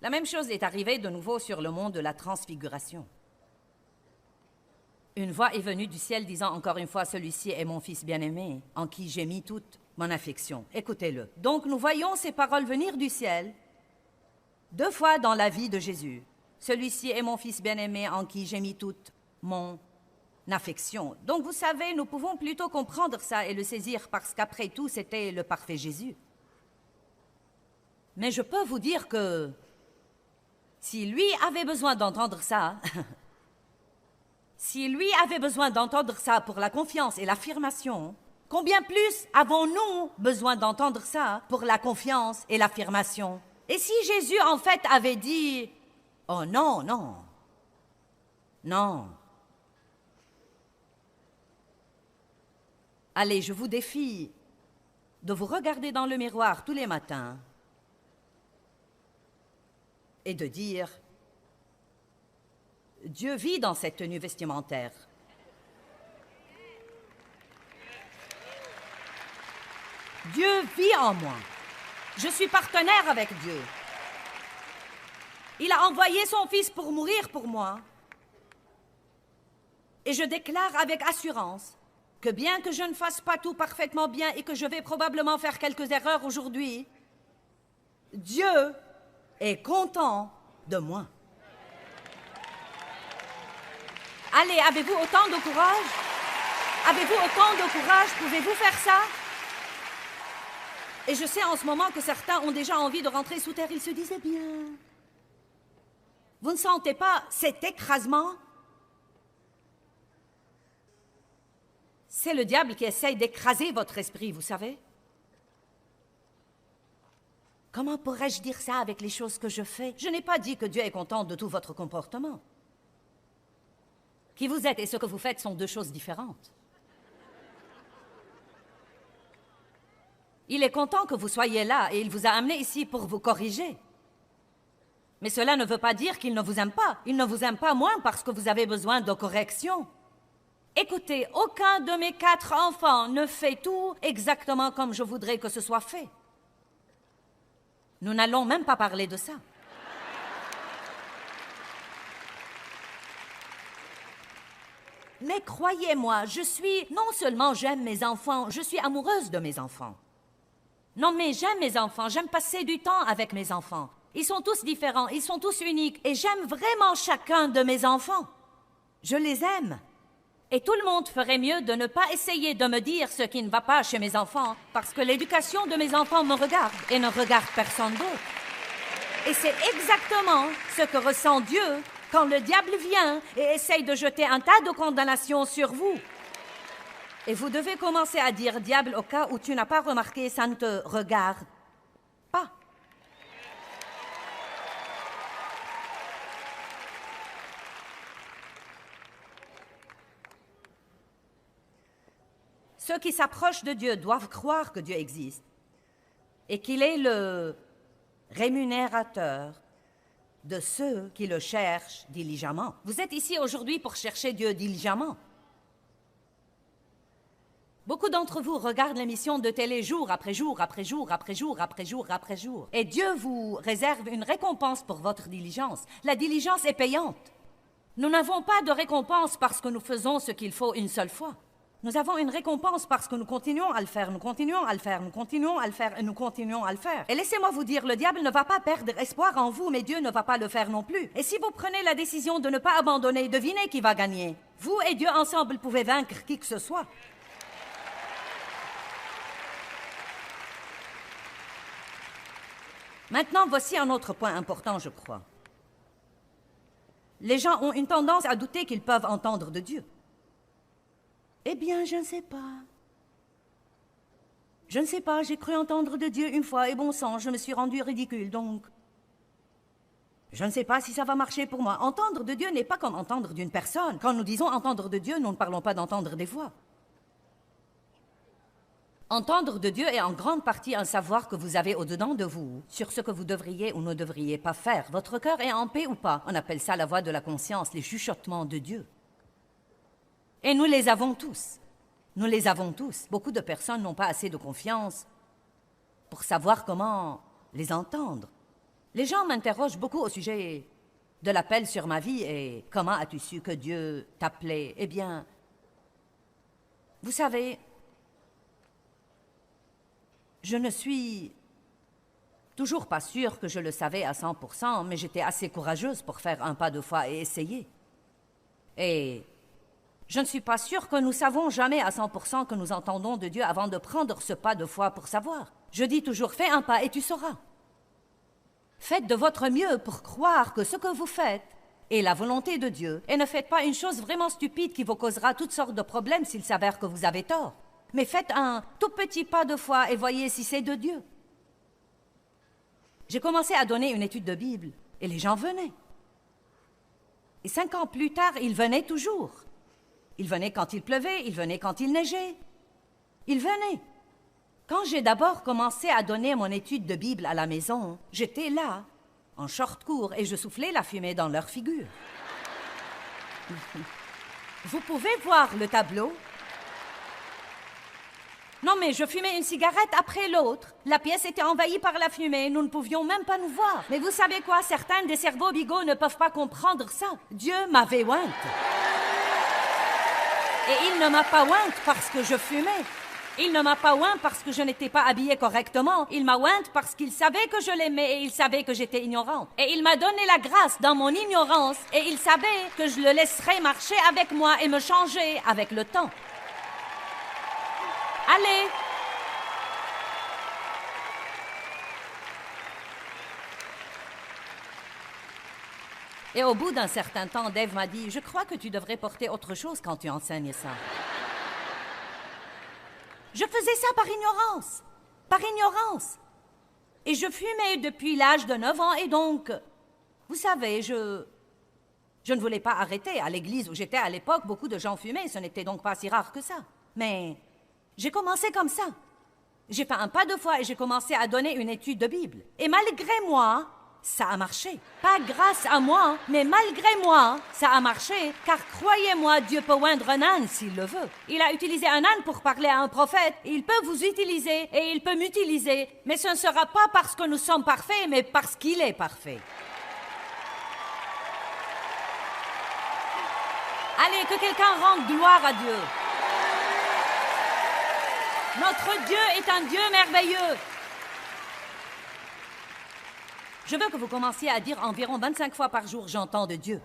La même chose est arrivée de nouveau sur le mont de la Transfiguration. Une voix est venue du ciel disant encore une fois, celui-ci est mon fils bien-aimé, en qui j'ai mis toute mon affection. Écoutez-le. Donc nous voyons ces paroles venir du ciel 2 fois dans la vie de Jésus. Celui-ci est mon fils bien-aimé, en qui j'ai mis toute mon affection. Donc vous savez, nous pouvons plutôt comprendre ça et le saisir parce qu'après tout, c'était le parfait Jésus. Mais je peux vous dire que si lui avait besoin d'entendre ça, si lui avait besoin d'entendre ça pour la confiance et l'affirmation, combien plus avons-nous besoin d'entendre ça pour la confiance et l'affirmation? Et si Jésus, en fait, avait dit « Oh non, non, non. Allez, je vous défie de vous regarder dans le miroir tous les matins et de dire « Dieu vit dans cette tenue vestimentaire. Dieu vit en moi. Je suis partenaire avec Dieu. Il a envoyé son Fils pour mourir pour moi. Et je déclare avec assurance que bien que je ne fasse pas tout parfaitement bien et que je vais probablement faire quelques erreurs aujourd'hui, Dieu est content de moi. Allez, avez-vous autant de courage? Avez-vous autant de courage? Pouvez-vous faire ça? Et je sais en ce moment que certains ont déjà envie de rentrer sous terre. Ils se disaient bien. Vous ne sentez pas cet écrasement? C'est le diable qui essaye d'écraser votre esprit, vous savez. Comment pourrais-je dire ça avec les choses que je fais? Je n'ai pas dit que Dieu est content de tout votre comportement. Qui vous êtes et ce que vous faites sont 2 choses différentes. Il est content que vous soyez là et il vous a amené ici pour vous corriger. Mais cela ne veut pas dire qu'il ne vous aime pas. Il ne vous aime pas moins parce que vous avez besoin de correction. Écoutez, aucun de mes 4 enfants ne fait tout exactement comme je voudrais que ce soit fait. Nous n'allons même pas parler de ça. Mais croyez-moi, non seulement j'aime mes enfants, je suis amoureuse de mes enfants. Non, mais j'aime mes enfants, j'aime passer du temps avec mes enfants. Ils sont tous différents, ils sont tous uniques, et j'aime vraiment chacun de mes enfants. Je les aime. Et tout le monde ferait mieux de ne pas essayer de me dire ce qui ne va pas chez mes enfants, parce que l'éducation de mes enfants me regarde et ne regarde personne d'autre. Et c'est exactement ce que ressent Dieu quand le diable vient et essaye de jeter un tas de condamnations sur vous. Et vous devez commencer à dire « Diable, au cas où tu n'as pas remarqué, ça ne te regarde pas. » Ceux qui s'approchent de Dieu doivent croire que Dieu existe et qu'il est le rémunérateur de ceux qui le cherchent diligemment. Vous êtes ici aujourd'hui pour chercher Dieu diligemment. Beaucoup d'entre vous regardent l'émission de télé jour après jour, après jour, après jour, après jour, après jour. Et Dieu vous réserve une récompense pour votre diligence. La diligence est payante. Nous n'avons pas de récompense parce que nous faisons ce qu'il faut une seule fois. Nous avons une récompense parce que nous continuons à le faire, nous continuons à le faire, nous continuons à le faire et nous continuons à le faire. Et laissez-moi vous dire, le diable ne va pas perdre espoir en vous, mais Dieu ne va pas le faire non plus. Et si vous prenez la décision de ne pas abandonner, devinez qui va gagner. Vous et Dieu ensemble pouvez vaincre qui que ce soit. Maintenant, voici un autre point important, je crois. Les gens ont une tendance à douter qu'ils peuvent entendre de Dieu. Eh bien, je ne sais pas. Je ne sais pas, j'ai cru entendre de Dieu une fois, et bon sang, je me suis rendue ridicule, donc... Je ne sais pas si ça va marcher pour moi. Entendre de Dieu n'est pas comme entendre d'une personne. Quand nous disons entendre de Dieu, nous ne parlons pas d'entendre des voix. Entendre de Dieu est en grande partie un savoir que vous avez au-dedans de vous, sur ce que vous devriez ou ne devriez pas faire. Votre cœur est en paix ou pas. On appelle ça la voix de la conscience, les chuchotements de Dieu. Et nous les avons tous. Nous les avons tous. Beaucoup de personnes n'ont pas assez de confiance pour savoir comment les entendre. Les gens m'interrogent beaucoup au sujet de l'appel sur ma vie. Et comment as-tu su que Dieu t'appelait? Eh bien, vous savez, je ne suis toujours pas sûre que je le savais à 100%, mais j'étais assez courageuse pour faire un pas de foi et essayer. Et je ne suis pas sûre que nous savons jamais à 100% que nous entendons de Dieu avant de prendre ce pas de foi pour savoir. Je dis toujours, fais un pas et tu sauras. Faites de votre mieux pour croire que ce que vous faites est la volonté de Dieu, et ne faites pas une chose vraiment stupide qui vous causera toutes sortes de problèmes s'il s'avère que vous avez tort. Mais faites un tout petit pas de foi et voyez si c'est de Dieu. J'ai commencé à donner une étude de Bible, et les gens venaient. Et 5 ans plus tard, ils venaient toujours. Ils venaient quand il pleuvait, ils venaient quand il neigeait. Ils venaient. Quand j'ai d'abord commencé à donner mon étude de Bible à la maison, j'étais là, en short court, et je soufflais la fumée dans leur figure. Vous pouvez voir le tableau? Non, mais je fumais une cigarette après l'autre. La pièce était envahie par la fumée, nous ne pouvions même pas nous voir. Mais vous savez quoi? Certains des cerveaux bigots ne peuvent pas comprendre ça. Dieu m'avait ointe. Et il ne m'a pas ointe parce que je fumais. Il ne m'a pas ointe parce que je n'étais pas habillée correctement. Il m'a ointe parce qu'il savait que je l'aimais et il savait que j'étais ignorante. Et il m'a donné la grâce dans mon ignorance et il savait que je le laisserais marcher avec moi et me changer avec le temps. Allez! Et au bout d'un certain temps, Dave m'a dit, « Je crois que tu devrais porter autre chose quand tu enseignes ça. » Je faisais ça par ignorance. Par ignorance. Et je fumais depuis l'âge de 9 ans et donc, vous savez, je ne voulais pas arrêter. À l'église où j'étais à l'époque, beaucoup de gens fumaient, ce n'était donc pas si rare que ça. Mais j'ai commencé comme ça. J'ai fait un pas de foi et j'ai commencé à donner une étude de Bible. Et malgré moi, ça a marché. Pas grâce à moi, mais malgré moi, ça a marché. Car croyez-moi, Dieu peut oindre un âne s'il le veut. Il a utilisé un âne pour parler à un prophète. Il peut vous utiliser et il peut m'utiliser. Mais ce ne sera pas parce que nous sommes parfaits, mais parce qu'il est parfait. Allez, que quelqu'un rende gloire à Dieu. Notre Dieu est un Dieu merveilleux. Je veux que vous commenciez à dire environ 25 fois par jour « J'entends de Dieu ».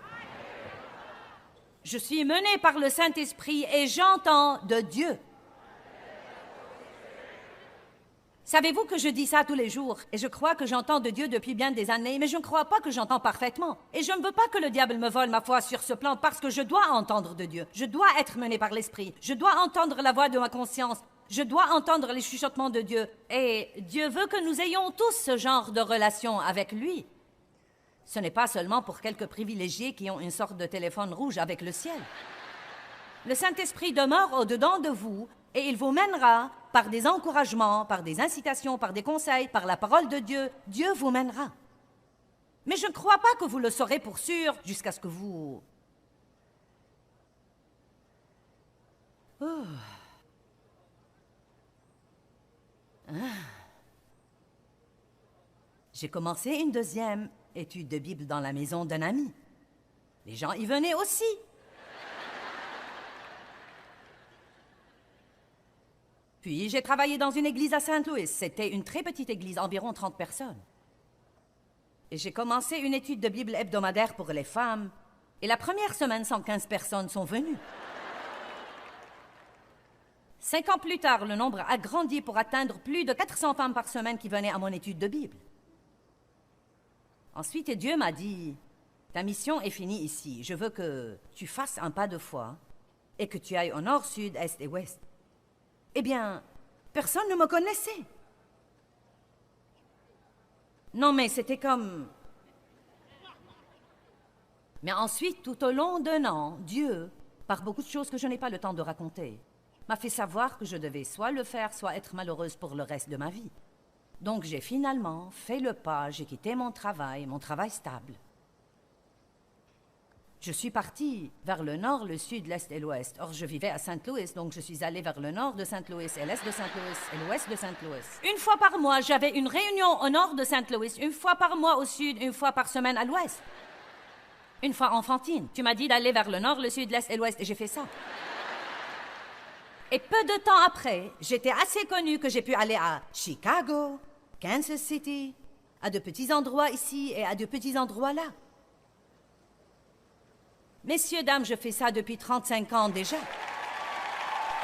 Je suis menée par le Saint-Esprit et j'entends de Dieu. Savez-vous que je dis ça tous les jours et je crois que j'entends de Dieu depuis bien des années, mais je ne crois pas que j'entends parfaitement. Et je ne veux pas que le diable me vole ma foi sur ce plan parce que je dois entendre de Dieu. Je dois être menée par l'Esprit. Je dois entendre la voix de ma conscience. Je dois entendre les chuchotements de Dieu. Et Dieu veut que nous ayons tous ce genre de relation avec lui. Ce n'est pas seulement pour quelques privilégiés qui ont une sorte de téléphone rouge avec le ciel. Le Saint-Esprit demeure au-dedans de vous et il vous mènera par des encouragements, par des incitations, par des conseils, par la parole de Dieu. Dieu vous mènera. Mais je ne crois pas que vous le saurez pour sûr jusqu'à ce que vous... J'ai commencé une deuxième étude de Bible dans la maison d'un ami. Les gens y venaient aussi. Puis j'ai travaillé dans une église à Saint-Louis. C'était une très petite église, environ 30 personnes. Et j'ai commencé une étude de Bible hebdomadaire pour les femmes. Et la première semaine, 115 personnes sont venues. 5 ans plus tard, le nombre a grandi pour atteindre plus de 400 femmes par semaine qui venaient à mon étude de Bible. Ensuite, Dieu m'a dit, « Ta mission est finie ici. Je veux que tu fasses un pas de foi et que tu ailles au nord, sud, est et ouest. » Eh bien, personne ne me connaissait. Non, mais c'était comme... Mais ensuite, tout au long d'un an, Dieu, par beaucoup de choses que je n'ai pas le temps de raconter, m'a fait savoir que je devais soit le faire, soit être malheureuse pour le reste de ma vie. Donc j'ai finalement fait le pas, j'ai quitté mon travail stable. Je suis partie vers le nord, le sud, l'est et l'ouest. Or, je vivais à Saint-Louis, donc je suis allée vers le nord de Saint-Louis et l'est de Saint-Louis et l'ouest de Saint-Louis. Une fois par mois, j'avais une réunion au nord de Saint-Louis, une fois par mois au sud, une fois par semaine à l'ouest. Une fois enfantine, tu m'as dit d'aller vers le nord, le sud, l'est et l'ouest, et j'ai fait ça. Et peu de temps après, j'étais assez connue que j'ai pu aller à Chicago, Kansas City, à de petits endroits ici et à de petits endroits là. Messieurs, dames, je fais ça depuis 35 ans déjà.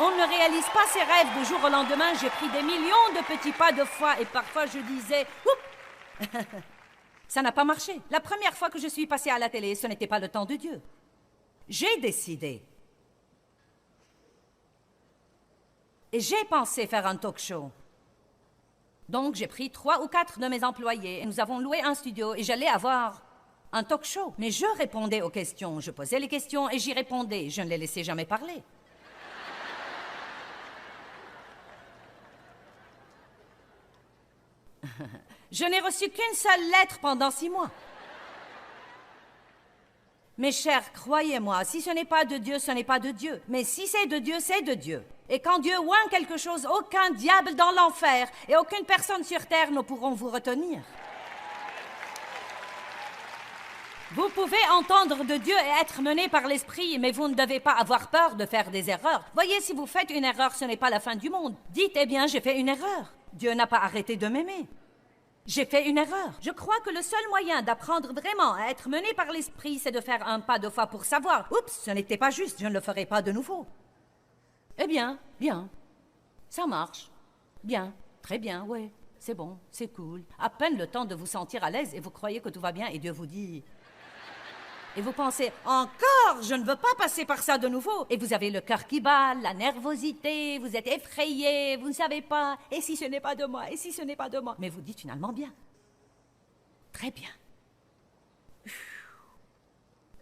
On ne réalise pas ses rêves du jour au lendemain. J'ai pris des millions de petits pas de foi et parfois je disais « Oups !» Ça n'a pas marché. La première fois que je suis passée à la télé, ce n'était pas le temps de Dieu. J'ai décidé. Et j'ai pensé faire un talk show. Donc, j'ai pris 3 ou 4 de mes employés et nous avons loué un studio et j'allais avoir un talk show. Mais je répondais aux questions. Je posais les questions et j'y répondais. Je ne les laissais jamais parler. Je n'ai reçu qu'une seule lettre pendant 6 mois. Mes chers, croyez-moi, si ce n'est pas de Dieu, ce n'est pas de Dieu. Mais si c'est de Dieu, c'est de Dieu. Et quand Dieu oint quelque chose, aucun diable dans l'enfer et aucune personne sur terre ne pourront vous retenir. Vous pouvez entendre de Dieu et être mené par l'Esprit, mais vous ne devez pas avoir peur de faire des erreurs. Voyez, si vous faites une erreur, ce n'est pas la fin du monde. Dites, eh bien, j'ai fait une erreur. Dieu n'a pas arrêté de m'aimer. J'ai fait une erreur. Je crois que le seul moyen d'apprendre vraiment à être mené par l'Esprit, c'est de faire un pas de foi pour savoir. Oups, ce n'était pas juste, je ne le ferai pas de nouveau. Eh bien, bien. Ça marche. Bien, très bien, ouais. C'est bon, c'est cool. À peine le temps de vous sentir à l'aise et vous croyez que tout va bien et Dieu vous dit... Et vous pensez, encore, je ne veux pas passer par ça de nouveau. Et vous avez le cœur qui bat, la nervosité, vous êtes effrayé, vous ne savez pas. Et si ce n'est pas de moi, et si ce n'est pas de moi. Mais vous dites finalement bien. Très bien.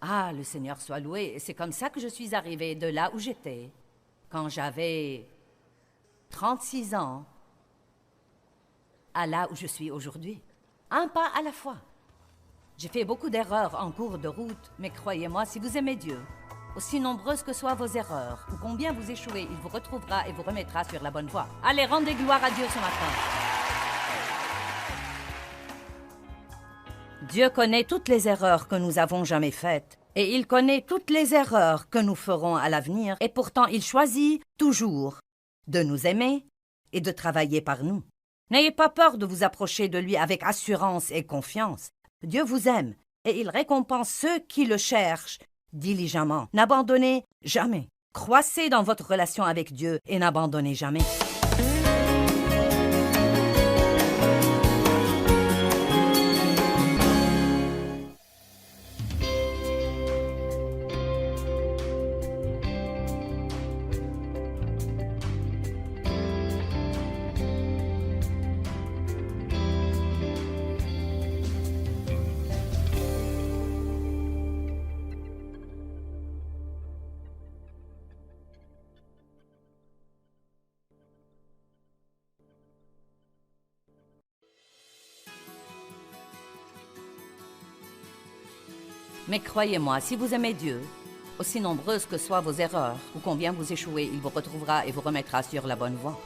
Ah, le Seigneur soit loué. C'est comme ça que je suis arrivée de là où j'étais, quand j'avais 36 ans, à là où je suis aujourd'hui. Un pas à la fois. J'ai fait beaucoup d'erreurs en cours de route, mais croyez-moi, si vous aimez Dieu, aussi nombreuses que soient vos erreurs, ou combien vous échouez, il vous retrouvera et vous remettra sur la bonne voie. Allez, rendez gloire à Dieu ce matin. Dieu connaît toutes les erreurs que nous avons jamais faites, et il connaît toutes les erreurs que nous ferons à l'avenir, et pourtant il choisit toujours de nous aimer et de travailler par nous. N'ayez pas peur de vous approcher de lui avec assurance et confiance. Dieu vous aime et il récompense ceux qui le cherchent diligemment. N'abandonnez jamais. Croissez dans votre relation avec Dieu et n'abandonnez jamais. Mais croyez-moi, si vous aimez Dieu, aussi nombreuses que soient vos erreurs, ou combien vous échouez, il vous retrouvera et vous remettra sur la bonne voie.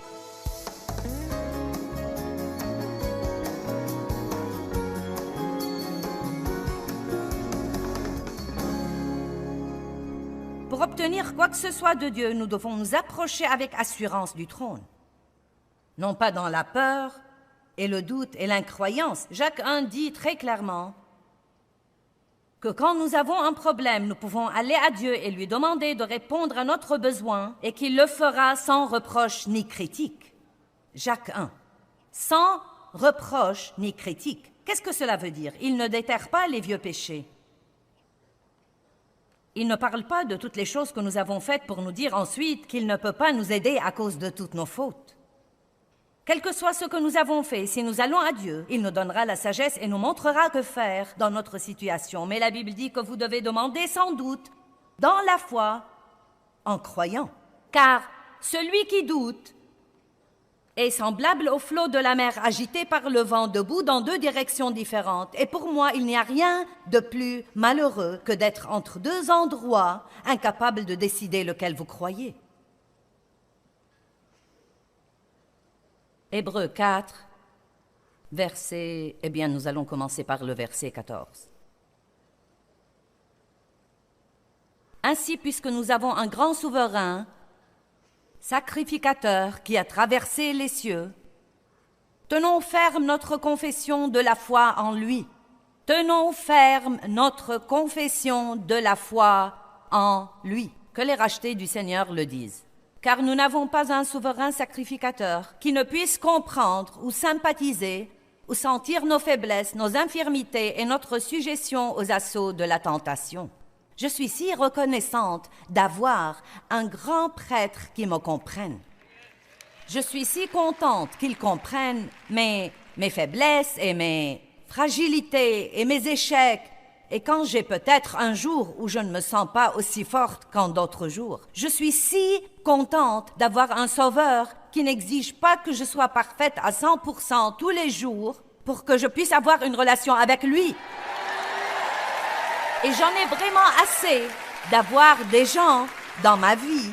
Pour obtenir quoi que ce soit de Dieu, nous devons nous approcher avec assurance du trône. Non pas dans la peur et le doute et l'incroyance. Jacques 1 dit très clairement que quand nous avons un problème, nous pouvons aller à Dieu et lui demander de répondre à notre besoin et qu'il le fera sans reproche ni critique. Jacques 1. Sans reproche ni critique. Qu'est-ce que cela veut dire? Il ne déterre pas les vieux péchés. Il ne parle pas de toutes les choses que nous avons faites pour nous dire ensuite qu'il ne peut pas nous aider à cause de toutes nos fautes. Quel que soit ce que nous avons fait, si nous allons à Dieu, il nous donnera la sagesse et nous montrera que faire dans notre situation. Mais la Bible dit que vous devez demander sans doute, dans la foi, en croyant. Car celui qui doute est semblable au flot de la mer agité par le vent debout dans 2 directions différentes. Et pour moi, il n'y a rien de plus malheureux que d'être entre 2 endroits, incapable de décider lequel vous croyez. Hébreux 4, verset... Eh bien, nous allons commencer par le verset 14. Ainsi, puisque nous avons un grand souverain, sacrificateur qui a traversé les cieux, tenons ferme notre confession de la foi en lui. Tenons ferme notre confession de la foi en lui. Que les rachetés du Seigneur le disent. Car nous n'avons pas un souverain sacrificateur qui ne puisse comprendre ou sympathiser ou sentir nos faiblesses, nos infirmités et notre sujétion aux assauts de la tentation. Je suis si reconnaissante d'avoir un grand prêtre qui me comprenne. Je suis si contente qu'il comprenne mes faiblesses et mes fragilités et mes échecs. Et quand j'ai peut-être un jour où je ne me sens pas aussi forte qu'en d'autres jours, je suis si contente d'avoir un sauveur qui n'exige pas que je sois parfaite à 100% tous les jours pour que je puisse avoir une relation avec lui. Et j'en ai vraiment assez d'avoir des gens dans ma vie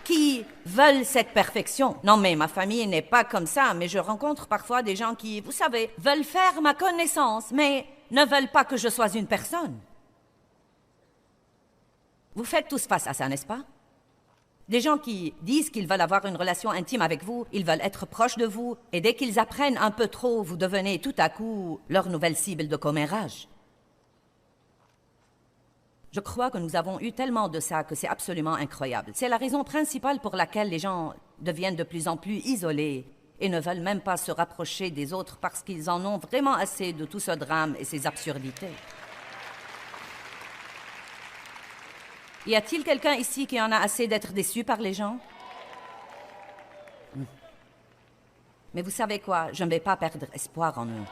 qui veulent cette perfection. Non, mais ma famille n'est pas comme ça, mais je rencontre parfois des gens qui, vous savez, veulent faire ma connaissance, mais ne veulent pas que je sois une personne. Vous faites tous face à ça, n'est-ce pas? Des gens qui disent qu'ils veulent avoir une relation intime avec vous, ils veulent être proches de vous, et dès qu'ils apprennent un peu trop, vous devenez tout à coup leur nouvelle cible de commérage. Je crois que nous avons eu tellement de ça que c'est absolument incroyable. C'est la raison principale pour laquelle les gens deviennent de plus en plus isolés et ne veulent même pas se rapprocher des autres parce qu'ils en ont vraiment assez de tout ce drame et ces absurdités. Y a-t-il quelqu'un ici qui en a assez d'être déçu par les gens? Mais vous savez quoi? Je ne vais pas perdre espoir en eux.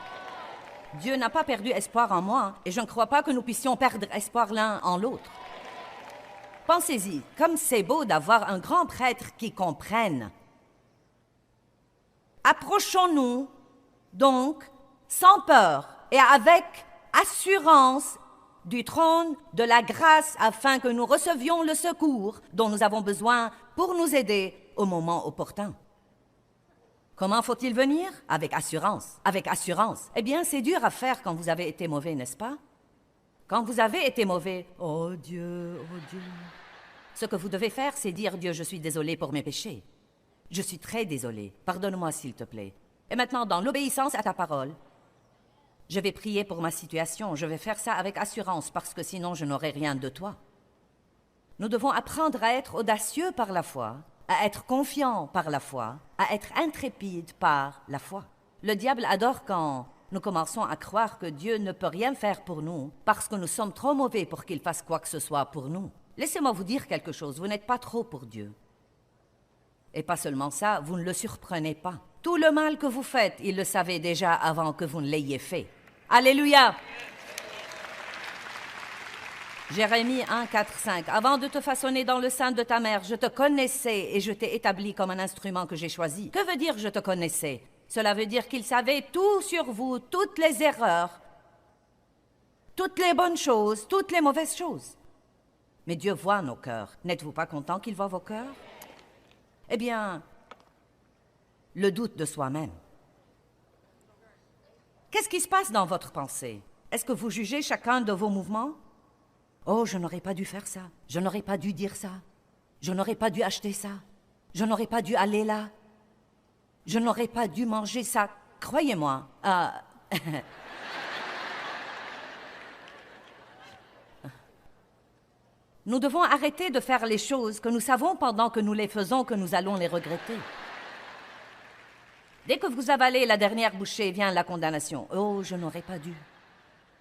Dieu n'a pas perdu espoir en moi, et je ne crois pas que nous puissions perdre espoir l'un en l'autre. Pensez-y, comme c'est beau d'avoir un grand prêtre qui comprenne. Approchons-nous, donc, sans peur et avec assurance du trône de la grâce afin que nous recevions le secours dont nous avons besoin pour nous aider au moment opportun. Comment faut-il venir? Avec assurance. Avec assurance. Eh bien, c'est dur à faire quand vous avez été mauvais, n'est-ce pas? Quand vous avez été mauvais, oh Dieu, oh Dieu. Ce que vous devez faire, c'est dire, Dieu, je suis désolé pour mes péchés. Je suis très désolé. Pardonne-moi, s'il te plaît. Et maintenant, dans l'obéissance à ta parole, je vais prier pour ma situation. Je vais faire ça avec assurance, parce que sinon, je n'aurai rien de toi. Nous devons apprendre à être audacieux par la foi, à être confiant par la foi, à être intrépide par la foi. Le diable adore quand nous commençons à croire que Dieu ne peut rien faire pour nous parce que nous sommes trop mauvais pour qu'il fasse quoi que ce soit pour nous. Laissez-moi vous dire quelque chose, vous n'êtes pas trop pour Dieu. Et pas seulement ça, vous ne le surprenez pas. Tout le mal que vous faites, il le savait déjà avant que vous ne l'ayez fait. Alléluia! Jérémie 1, 4, 5. Avant de te façonner dans le sein de ta mère, je te connaissais et je t'ai établi comme un instrument que j'ai choisi. Que veut dire je te connaissais? Cela veut dire qu'il savait tout sur vous, toutes les erreurs, toutes les bonnes choses, toutes les mauvaises choses. Mais Dieu voit nos cœurs. N'êtes-vous pas content qu'il voit vos cœurs? Eh bien, le doute de soi-même. Qu'est-ce qui se passe dans votre pensée? Est-ce que vous jugez chacun de vos mouvements? Oh, je n'aurais pas dû faire ça. Je n'aurais pas dû dire ça. Je n'aurais pas dû acheter ça. Je n'aurais pas dû aller là. Je n'aurais pas dû manger ça. Croyez-moi. Nous devons arrêter de faire les choses que nous savons pendant que nous les faisons que nous allons les regretter. Dès que vous avalez la dernière bouchée, vient la condamnation. Oh, je n'aurais pas dû.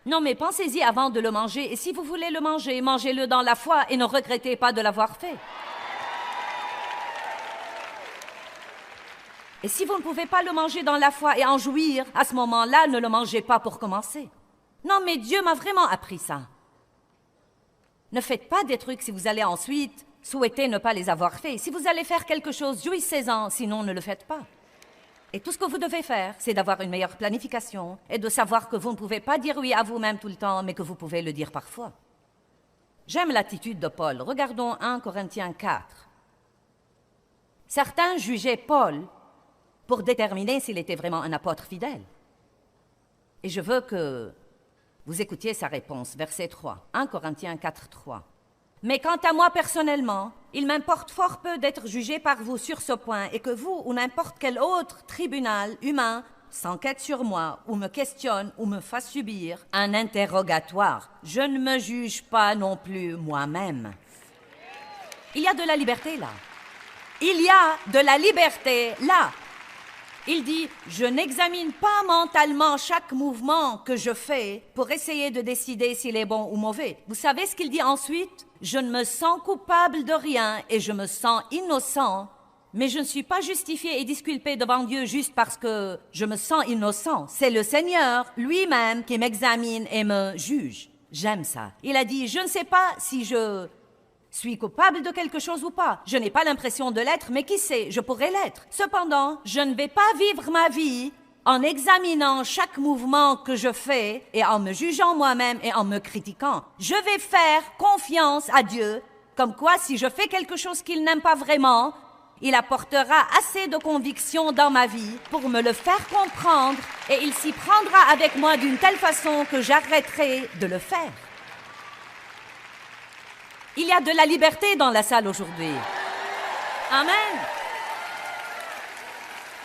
Non, mais pensez-y avant de le manger, et si vous voulez le manger, mangez-le dans la foi et ne regrettez pas de l'avoir fait. Et si vous ne pouvez pas le manger dans la foi et en jouir, à ce moment-là, ne le mangez pas pour commencer. Non, mais Dieu m'a vraiment appris ça. Ne faites pas des trucs si vous allez ensuite souhaiter ne pas les avoir faits. Si vous allez faire quelque chose, jouissez-en, sinon ne le faites pas. Et tout ce que vous devez faire, c'est d'avoir une meilleure planification et de savoir que vous ne pouvez pas dire oui à vous-même tout le temps, mais que vous pouvez le dire parfois. J'aime l'attitude de Paul. Regardons 1 Corinthiens 4. Certains jugeaient Paul pour déterminer s'il était vraiment un apôtre fidèle. Et je veux que vous écoutiez sa réponse, verset 3. 1 Corinthiens 4, 3. « Mais quant à moi personnellement, il m'importe fort peu d'être jugé par vous sur ce point et que vous ou n'importe quel autre tribunal humain s'enquête sur moi ou me questionne ou me fasse subir un interrogatoire. Je ne me juge pas non plus moi-même. Il y a de la liberté là. Il y a de la liberté là. Il dit, je n'examine pas mentalement chaque mouvement que je fais pour essayer de décider s'il est bon ou mauvais. Vous savez ce qu'il dit ensuite? Je ne me sens coupable de rien et je me sens innocent, mais je ne suis pas justifié et disculpé devant Dieu juste parce que je me sens innocent. C'est le Seigneur lui-même qui m'examine et me juge. J'aime ça. Il a dit, je ne sais pas si je suis coupable de quelque chose ou pas. Je n'ai pas l'impression de l'être, mais qui sait, je pourrais l'être. Cependant, je ne vais pas vivre ma vie en examinant chaque mouvement que je fais et en me jugeant moi-même et en me critiquant. Je vais faire confiance à Dieu, comme quoi si je fais quelque chose qu'il n'aime pas vraiment, il apportera assez de conviction dans ma vie pour me le faire comprendre et il s'y prendra avec moi d'une telle façon que j'arrêterai de le faire. Il y a de la liberté dans la salle aujourd'hui. Amen.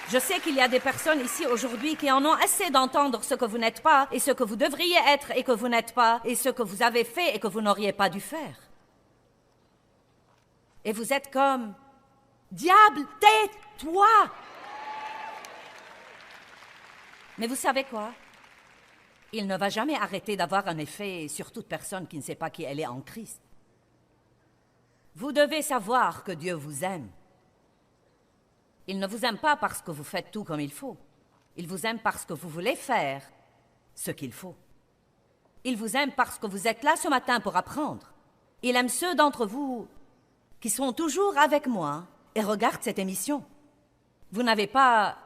Je sais qu'il y a des personnes ici aujourd'hui qui en ont assez d'entendre ce que vous n'êtes pas et ce que vous devriez être et que vous n'êtes pas et ce que vous avez fait et que vous n'auriez pas dû faire. Et vous êtes comme, diable, tais-toi! Mais vous savez quoi? Il ne va jamais arrêter d'avoir un effet sur toute personne qui ne sait pas qui elle est en Christ. Vous devez savoir que Dieu vous aime. Il ne vous aime pas parce que vous faites tout comme il faut. Il vous aime parce que vous voulez faire ce qu'il faut. Il vous aime parce que vous êtes là ce matin pour apprendre. Il aime ceux d'entre vous qui sont toujours avec moi et regardent cette émission. Vous n'avez pas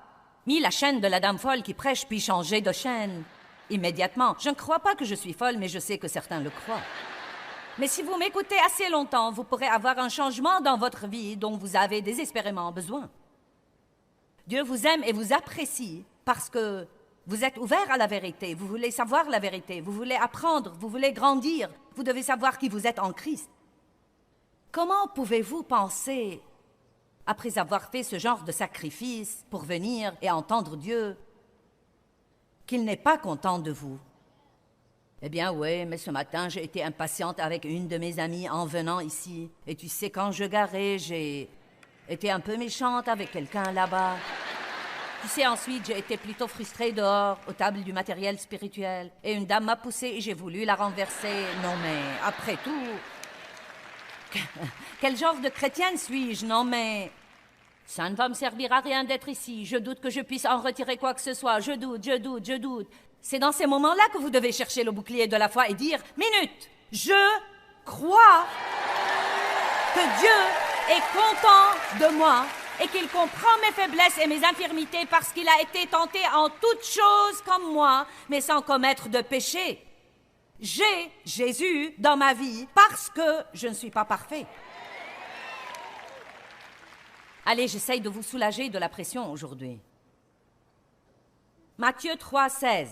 mis la chaîne de la dame folle qui prêche puis changé de chaîne immédiatement. Je ne crois pas que je suis folle, mais je sais que certains le croient. Mais si vous m'écoutez assez longtemps, vous pourrez avoir un changement dans votre vie dont vous avez désespérément besoin. Dieu vous aime et vous apprécie parce que vous êtes ouvert à la vérité, vous voulez savoir la vérité, vous voulez apprendre, vous voulez grandir, vous devez savoir qui vous êtes en Christ. Comment pouvez-vous penser, après avoir fait ce genre de sacrifice pour venir et entendre Dieu, qu'il n'est pas content de vous? Eh bien, oui, mais ce matin, j'ai été impatiente avec une de mes amies en venant ici. Et tu sais, quand je garais, j'ai été un peu méchante avec quelqu'un là-bas. Tu sais, ensuite, j'ai été plutôt frustrée dehors, aux tables du matériel spirituel. Et une dame m'a poussée et j'ai voulu la renverser. Non, mais après tout, quel genre de chrétienne suis-je? Non, mais ça ne va me servir à rien d'être ici. Je doute que je puisse en retirer quoi que ce soit. Je doute. C'est dans ces moments-là que vous devez chercher le bouclier de la foi et dire « Minute, je crois que Dieu est content de moi et qu'il comprend mes faiblesses et mes infirmités parce qu'il a été tenté en toutes choses comme moi, mais sans commettre de péché. J'ai Jésus dans ma vie parce que je ne suis pas parfait. » Allez, j'essaye de vous soulager de la pression aujourd'hui. Matthieu 3, 16.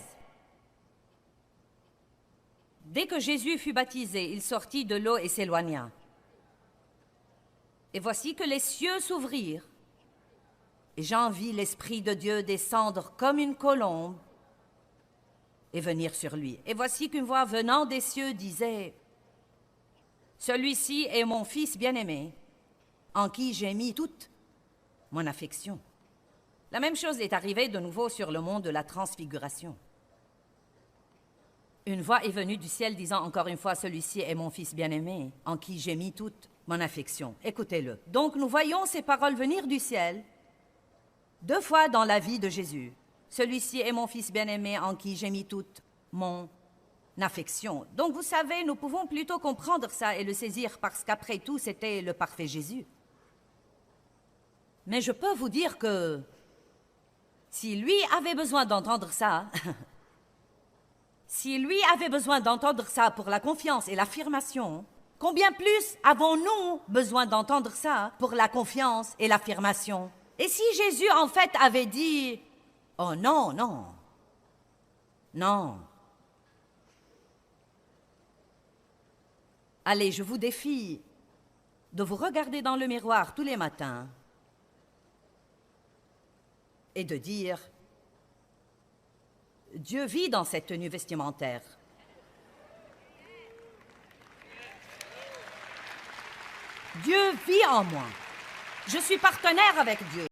Dès que Jésus fut baptisé, il sortit de l'eau et s'éloigna. Et voici que les cieux s'ouvrirent, et Jean vit l'Esprit de Dieu descendre comme une colombe et venir sur lui. Et voici qu'une voix venant des cieux disait, « Celui-ci est mon Fils bien-aimé, en qui j'ai mis toute mon affection. » La même chose est arrivée de nouveau sur le mont de la Transfiguration. Une voix est venue du ciel disant encore une fois, « Celui-ci est mon Fils bien-aimé, en qui j'ai mis toute mon affection. » Écoutez-le. Donc nous voyons ces paroles venir du ciel 2 fois dans la vie de Jésus. « Celui-ci est mon Fils bien-aimé, en qui j'ai mis toute mon affection. » Donc vous savez, nous pouvons plutôt comprendre ça et le saisir parce qu'après tout, c'était le parfait Jésus. Mais je peux vous dire que si lui avait besoin d'entendre ça, si lui avait besoin d'entendre ça pour la confiance et l'affirmation, combien plus avons-nous besoin d'entendre ça pour la confiance et l'affirmation? Et si Jésus, en fait, avait dit « Oh non, non, non. Allez, je vous défie de vous regarder dans le miroir tous les matins et de dire « Dieu vit dans cette tenue vestimentaire. Dieu vit en moi. Je suis partenaire avec Dieu. »